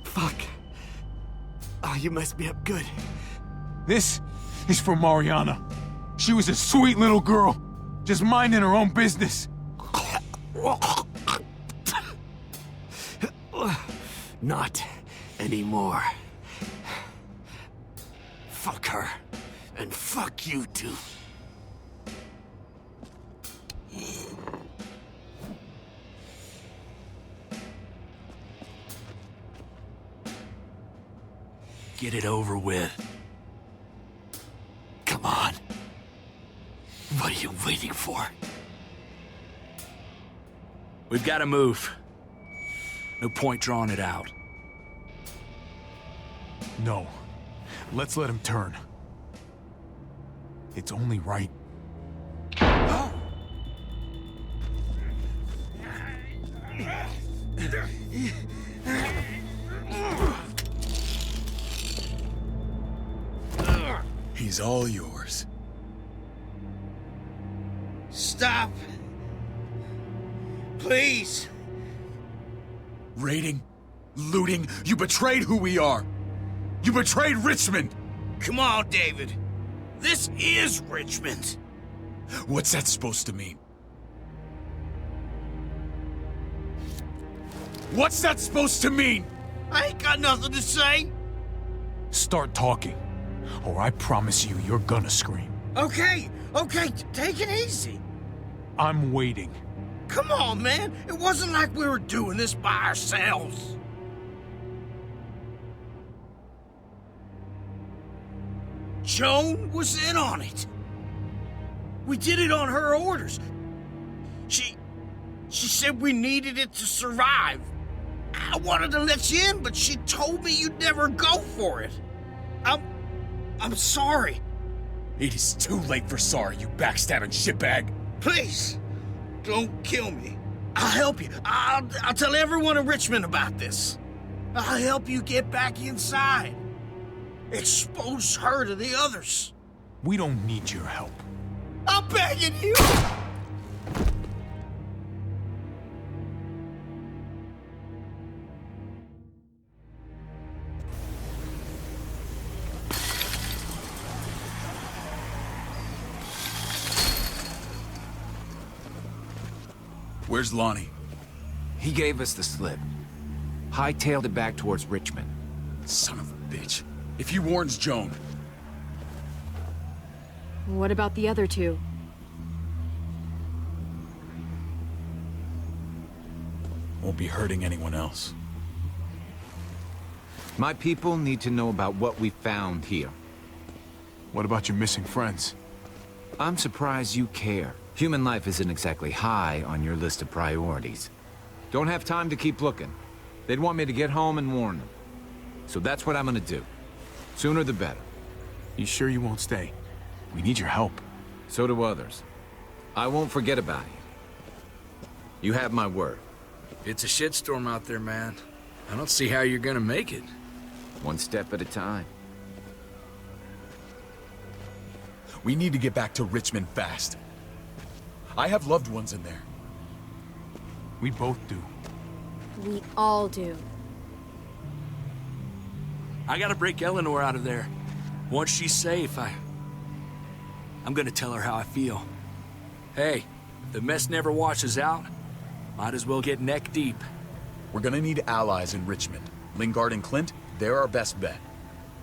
Fuck. Oh, you messed me up good. This is for Mariana. She was a sweet little girl, just minding her own business. Not anymore. Fuck her. And fuck you too. Get it over with. Come on. What are you waiting for? We've got to move. No point drawing it out. No. Let's let him turn. It's only right. He's all yours. Stop. Please. Raiding, looting, you betrayed who we are. You betrayed Richmond. Come on, David. This is Richmond. What's that supposed to mean? What's that supposed to mean? I ain't got nothing to say. Start talking, or I promise you, you're gonna scream. Okay, take it easy. I'm waiting. Come on, man. It wasn't like we were doing this by ourselves. Joan was in on it. We did it on her orders. She said we needed it to survive. I wanted to let you in, but she told me you'd never go for it. I'm sorry. It is too late for sorry, you backstabbing shitbag. Please, don't kill me. I'll help you. I'll tell everyone in Richmond about this. I'll help you get back inside. Expose her to the others. We don't need your help. I'm begging you! Where's Lonnie? He gave us the slip. Hightailed it back towards Richmond. Son of a bitch. If he warns Joan... What about the other two? Won't be hurting anyone else. My people need to know about what we found here. What about your missing friends? I'm surprised you care. Human life isn't exactly high on your list of priorities. Don't have time to keep looking. They'd want me to get home and warn them. So that's what I'm gonna do. Sooner the better. You sure you won't stay? We need your help. So do others. I won't forget about you. You have my word. It's a shitstorm out there, man. I don't see how you're gonna make it. One step at a time. We need to get back to Richmond fast. I have loved ones in there. We both do. We all do. I gotta break Eleanor out of there. Once she's safe, I'm gonna tell her how I feel. Hey, if the mess never washes out, might as well get neck deep. We're gonna need allies in Richmond. Lingard and Clint, they're our best bet.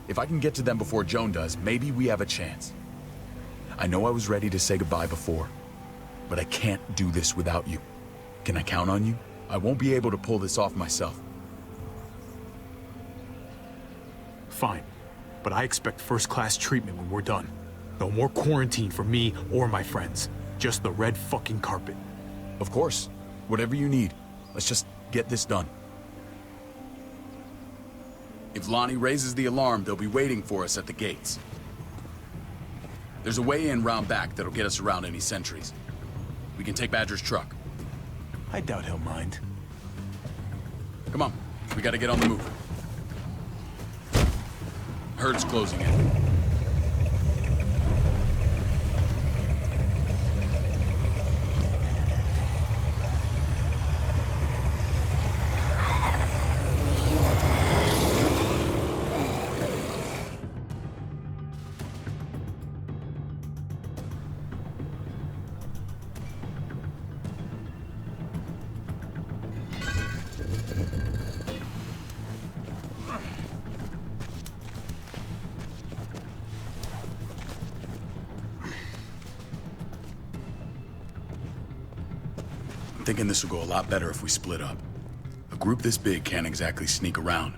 If I can get to them before Joan does, maybe we have a chance. I know I was ready to say goodbye before, but I can't do this without you. Can I count on you? I won't be able to pull this off myself. Fine, but I expect first-class treatment when we're done. No more quarantine for me or my friends. Just the red fucking carpet. Of course. Whatever you need. Let's just get this done. If Lonnie raises the alarm, they'll be waiting for us at the gates. There's a way in round back that'll get us around any sentries. We can take Badger's truck. I doubt he'll mind. Come on, we gotta get on the move. Herd's closing in. Thinking this will go a lot better if we split up. A group this big can't exactly sneak around,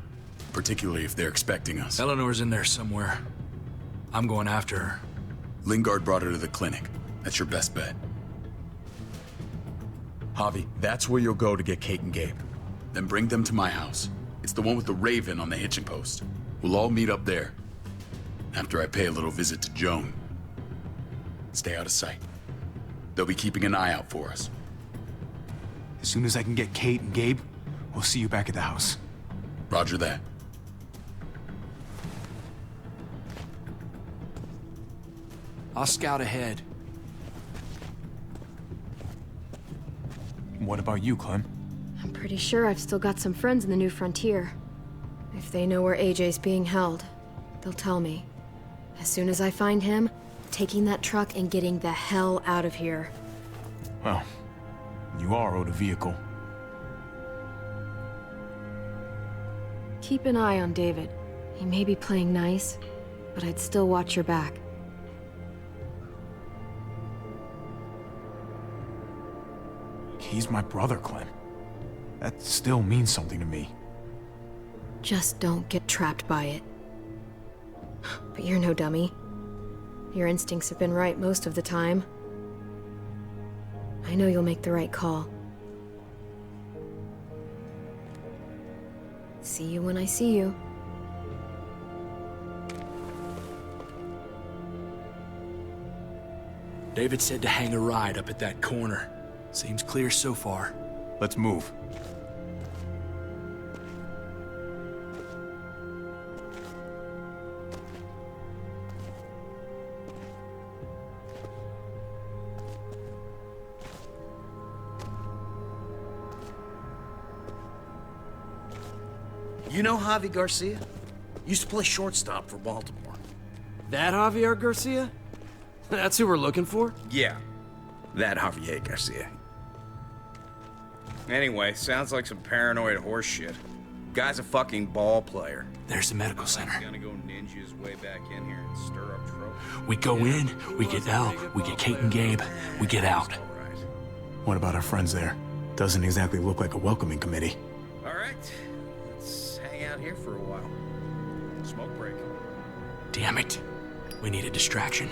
particularly if they're expecting us. Eleanor's in there somewhere. I'm going after her. Lingard brought her to the clinic. That's your best bet. Javi, that's where you'll go to get Kate and Gabe. Then bring them to my house. It's the one with the raven on the hitching post. We'll all meet up there. After I pay a little visit to Joan. Stay out of sight. They'll be keeping an eye out for us. As soon as I can get Kate and Gabe, we'll see you back at the house. Roger that. I'll scout ahead. What about you, Clem? I'm pretty sure I've still got some friends in the New Frontier. If they know where AJ's being held, they'll tell me. As soon as I find him, taking that truck and getting the hell out of here. Well, you are owed a vehicle. Keep an eye on David. He may be playing nice, but I'd still watch your back. He's my brother, Clem. That still means something to me. Just don't get trapped by it. But you're no dummy. Your instincts have been right most of the time. I know you'll make the right call. See you when I see you. David said to hang a ride up at that corner. Seems clear so far. Let's move. You know Javi Garcia? Used to play shortstop for Baltimore. That Javier Garcia? That's who we're looking for? Yeah, that Javier Garcia. Anyway, sounds like some paranoid horse shit. Guy's a fucking ball player. There's the medical center. He's gonna go ninja his way back in here and stir up trouble. We go in, we get Elle, we get Kate and Gabe, we get out. What about our friends there? Doesn't exactly look like a welcoming committee. All right, let's hang out here for a while. Smoke break. Damn it. We need a distraction.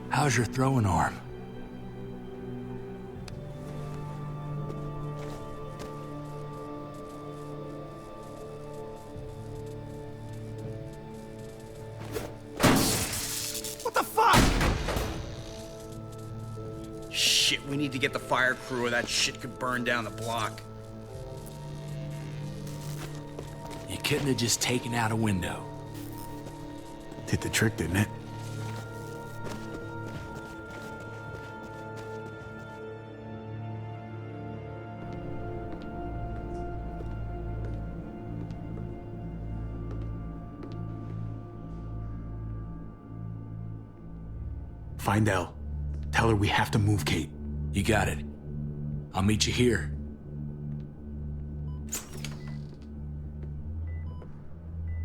How's your throwing arm? What the fuck? Shit, we need to get the fire crew or that shit could burn down the block. You couldn't have just taken out a window. Did the trick, didn't it? Find Elle. Tell her we have to move Kate. You got it. I'll meet you here.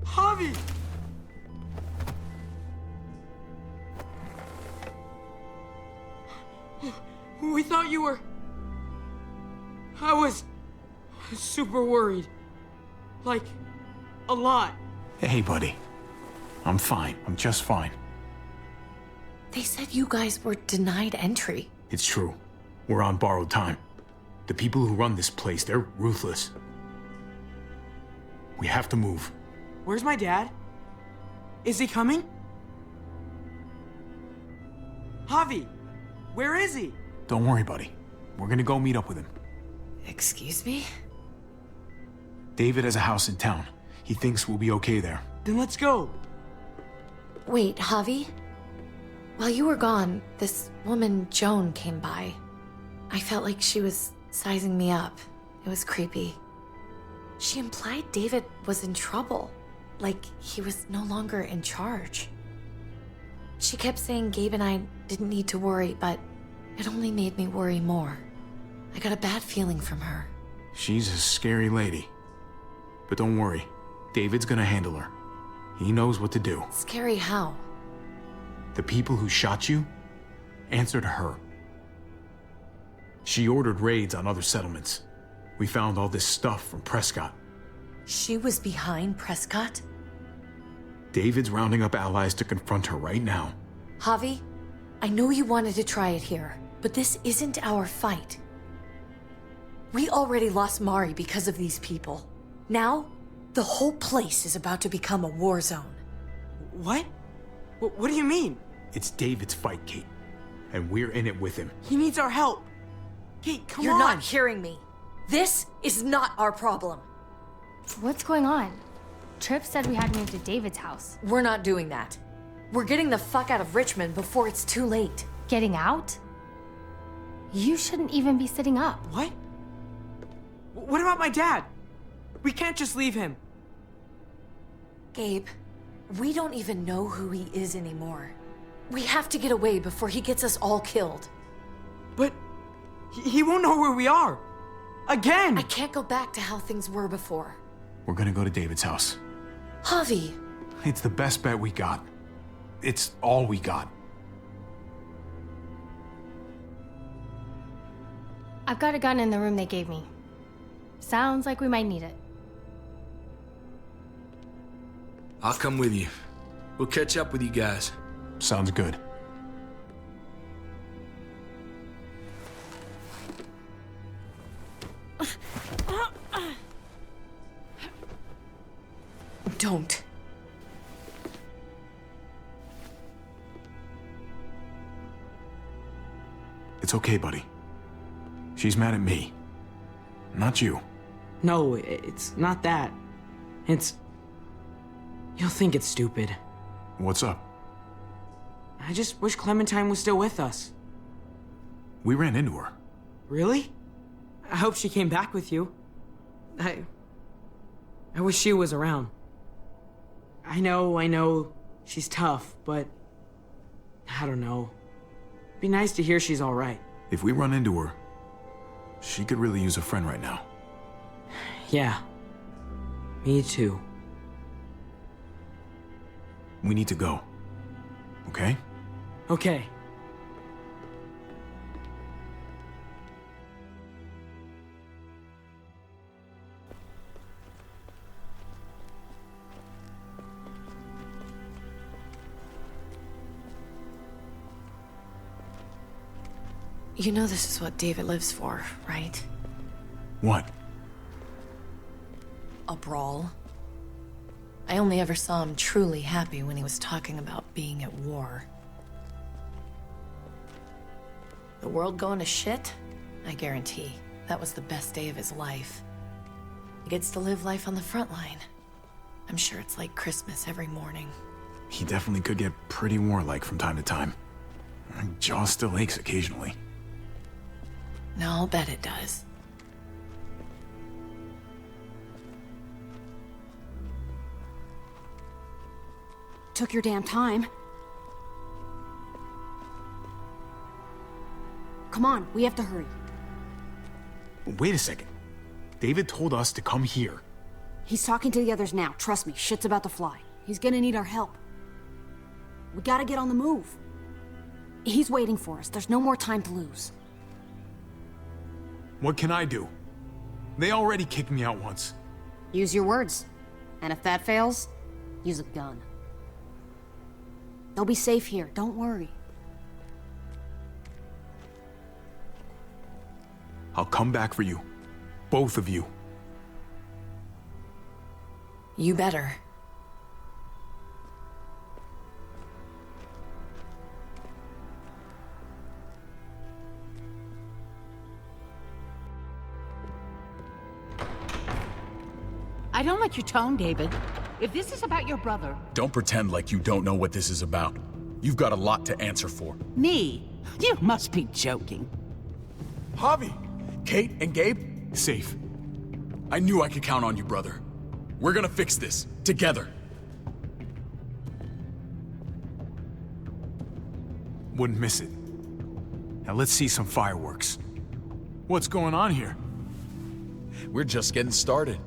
Javi! We thought you were... I was super worried. Like, a lot. Hey, buddy. I'm fine. I'm just fine. They said you guys were denied entry. It's true. We're on borrowed time. The people who run this place, they're ruthless. We have to move. Where's my dad? Is he coming? Javi, where is he? Don't worry, buddy. We're gonna go meet up with him. Excuse me? David has a house in town. He thinks we'll be okay there. Then let's go. Wait, Javi? While you were gone, this woman, Joan, came by. I felt like she was sizing me up. It was creepy. She implied David was in trouble, like he was no longer in charge. She kept saying Gabe and I didn't need to worry, but it only made me worry more. I got a bad feeling from her. She's a scary lady. But don't worry, David's gonna handle her. He knows what to do. Scary how? The people who shot you answer to her. She ordered raids on other settlements. We found all this stuff from Prescott. She was behind Prescott? David's rounding up allies to confront her right now. Javi, I know you wanted to try it here, but this isn't our fight. We already lost Mari because of these people. Now, the whole place is about to become a war zone. What? What do you mean? It's David's fight, Kate. And we're in it with him. He needs our help. Kate, come on! You're not hearing me. This is not our problem. What's going on? Tripp said we had to move to David's house. We're not doing that. We're getting the fuck out of Richmond before it's too late. Getting out? You shouldn't even be sitting up. What? What about my dad? We can't just leave him. Gabe, we don't even know who he is anymore. We have to get away before he gets us all killed. But he won't know where we are. Again! I can't go back to how things were before. We're gonna go to David's house. Javi! It's the best bet we got. It's all we got. I've got a gun in the room they gave me. Sounds like we might need it. I'll come with you. We'll catch up with you guys. Sounds good. Don't. It's okay, buddy. She's mad at me. Not you. No, it's not that. It's... You'll think it's stupid. What's up? I just wish Clementine was still with us. We ran into her. Really? I hope she came back with you. I wish she was around. I know, she's tough, but... I don't know. It'd be nice to hear she's alright. If we run into her, she could really use a friend right now. Yeah. Me too. We need to go. Okay? Okay. You know this is what David lives for, right? What? A brawl. I only ever saw him truly happy when he was talking about being at war. The world going to shit? I guarantee that was the best day of his life. He gets to live life on the front line. I'm sure it's like Christmas every morning. He definitely could get pretty warlike from time to time. My jaw still aches occasionally. No, I'll bet it does. Took your damn time. Come on, we have to hurry. Wait a second. David told us to come here. He's talking to the others now. Trust me, shit's about to fly. He's gonna need our help. We gotta get on the move. He's waiting for us. There's no more time to lose. What can I do? They already kicked me out once. Use your words. And if that fails, use a gun. They'll be safe here, don't worry. I'll come back for you. Both of you. You better. I don't like your tone, David. If this is about your brother... Don't pretend like you don't know what this is about. You've got a lot to answer for. Me? You must be joking. Javi! Kate and Gabe? Safe. I knew I could count on you, brother. We're gonna fix this. Together. Wouldn't miss it. Now let's see some fireworks. What's going on here? We're just getting started.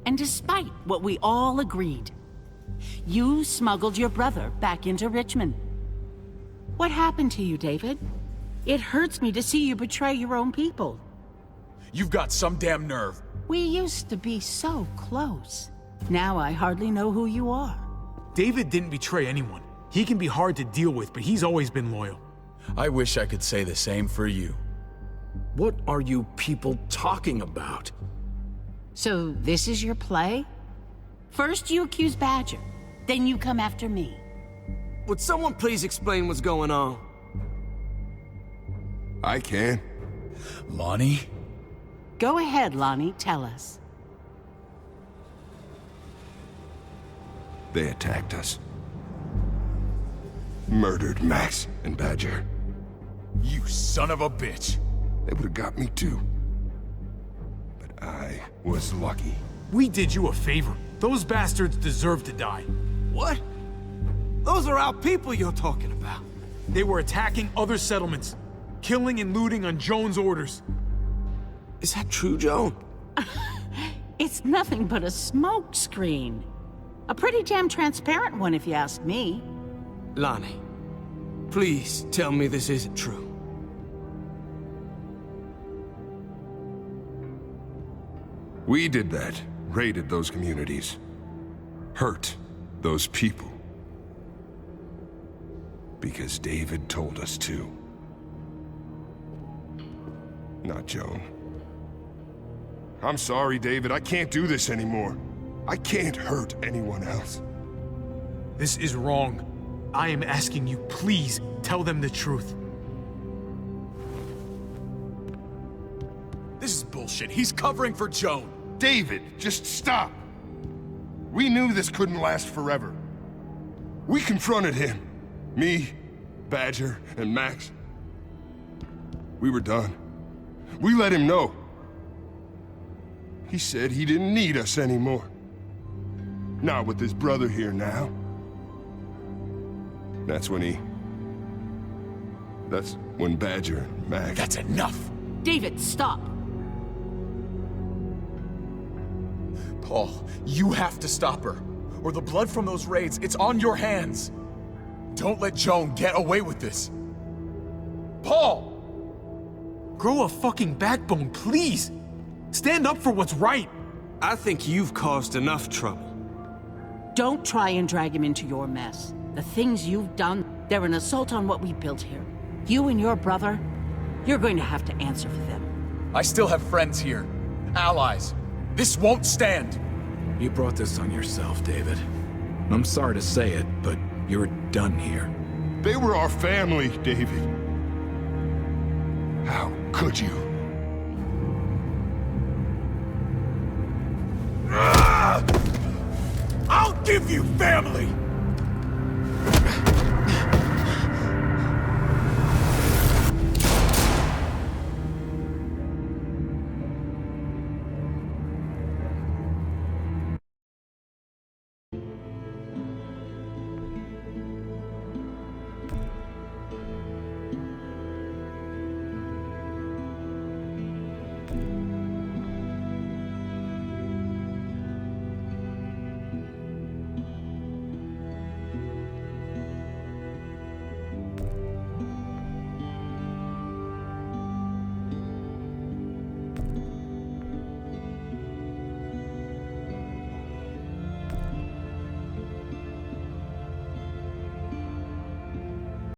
And despite what we all agreed, you smuggled your brother back into Richmond. What happened to you, David? It hurts me to see you betray your own people. You've got some damn nerve. We used to be so close. Now I hardly know who you are. David didn't betray anyone. He can be hard to deal with, but he's always been loyal. I wish I could say the same for you. What are you people talking about? So this is your play? First you accuse Badger, then you come after me. Would someone please explain what's going on? I can. Lonnie? Go ahead, Lonnie, tell us. They attacked us. Murdered Max and Badger. You son of a bitch! They would have got me too. But I was lucky. We did you a favor. Those bastards deserve to die. What? Those are our people you're talking about. They were attacking other settlements, killing and looting on Joan's orders. Is that true, Joan? It's nothing but a smoke screen. A pretty damn transparent one, if you ask me. Lonnie, please tell me this isn't true. We did that. Raided those communities. Hurt those people. Because David told us to. Not Joan. I'm sorry, David. I can't do this anymore. I can't hurt anyone else. This is wrong. I am asking you, please, tell them the truth. This is bullshit. He's covering for Joan. David, just stop. We knew this couldn't last forever. We confronted him. Me, Badger, and Max. We were done. We let him know. He said he didn't need us anymore. Not with his brother here now. That's when Badger and Max... That's enough! David, stop! Paul, you have to stop her. Or the blood from those raids, it's on your hands. Don't let Joan get away with this. Paul! Grow a fucking backbone, please! Stand up for what's right! I think you've caused enough trouble. Don't try and drag him into your mess. The things you've done, they're an assault on what we built here. You and your brother, you're going to have to answer for them. I still have friends here. Allies. This won't stand. You brought this on yourself, David. I'm sorry to say it, but you're done here. They were our family, David. How could you? I'll give you family!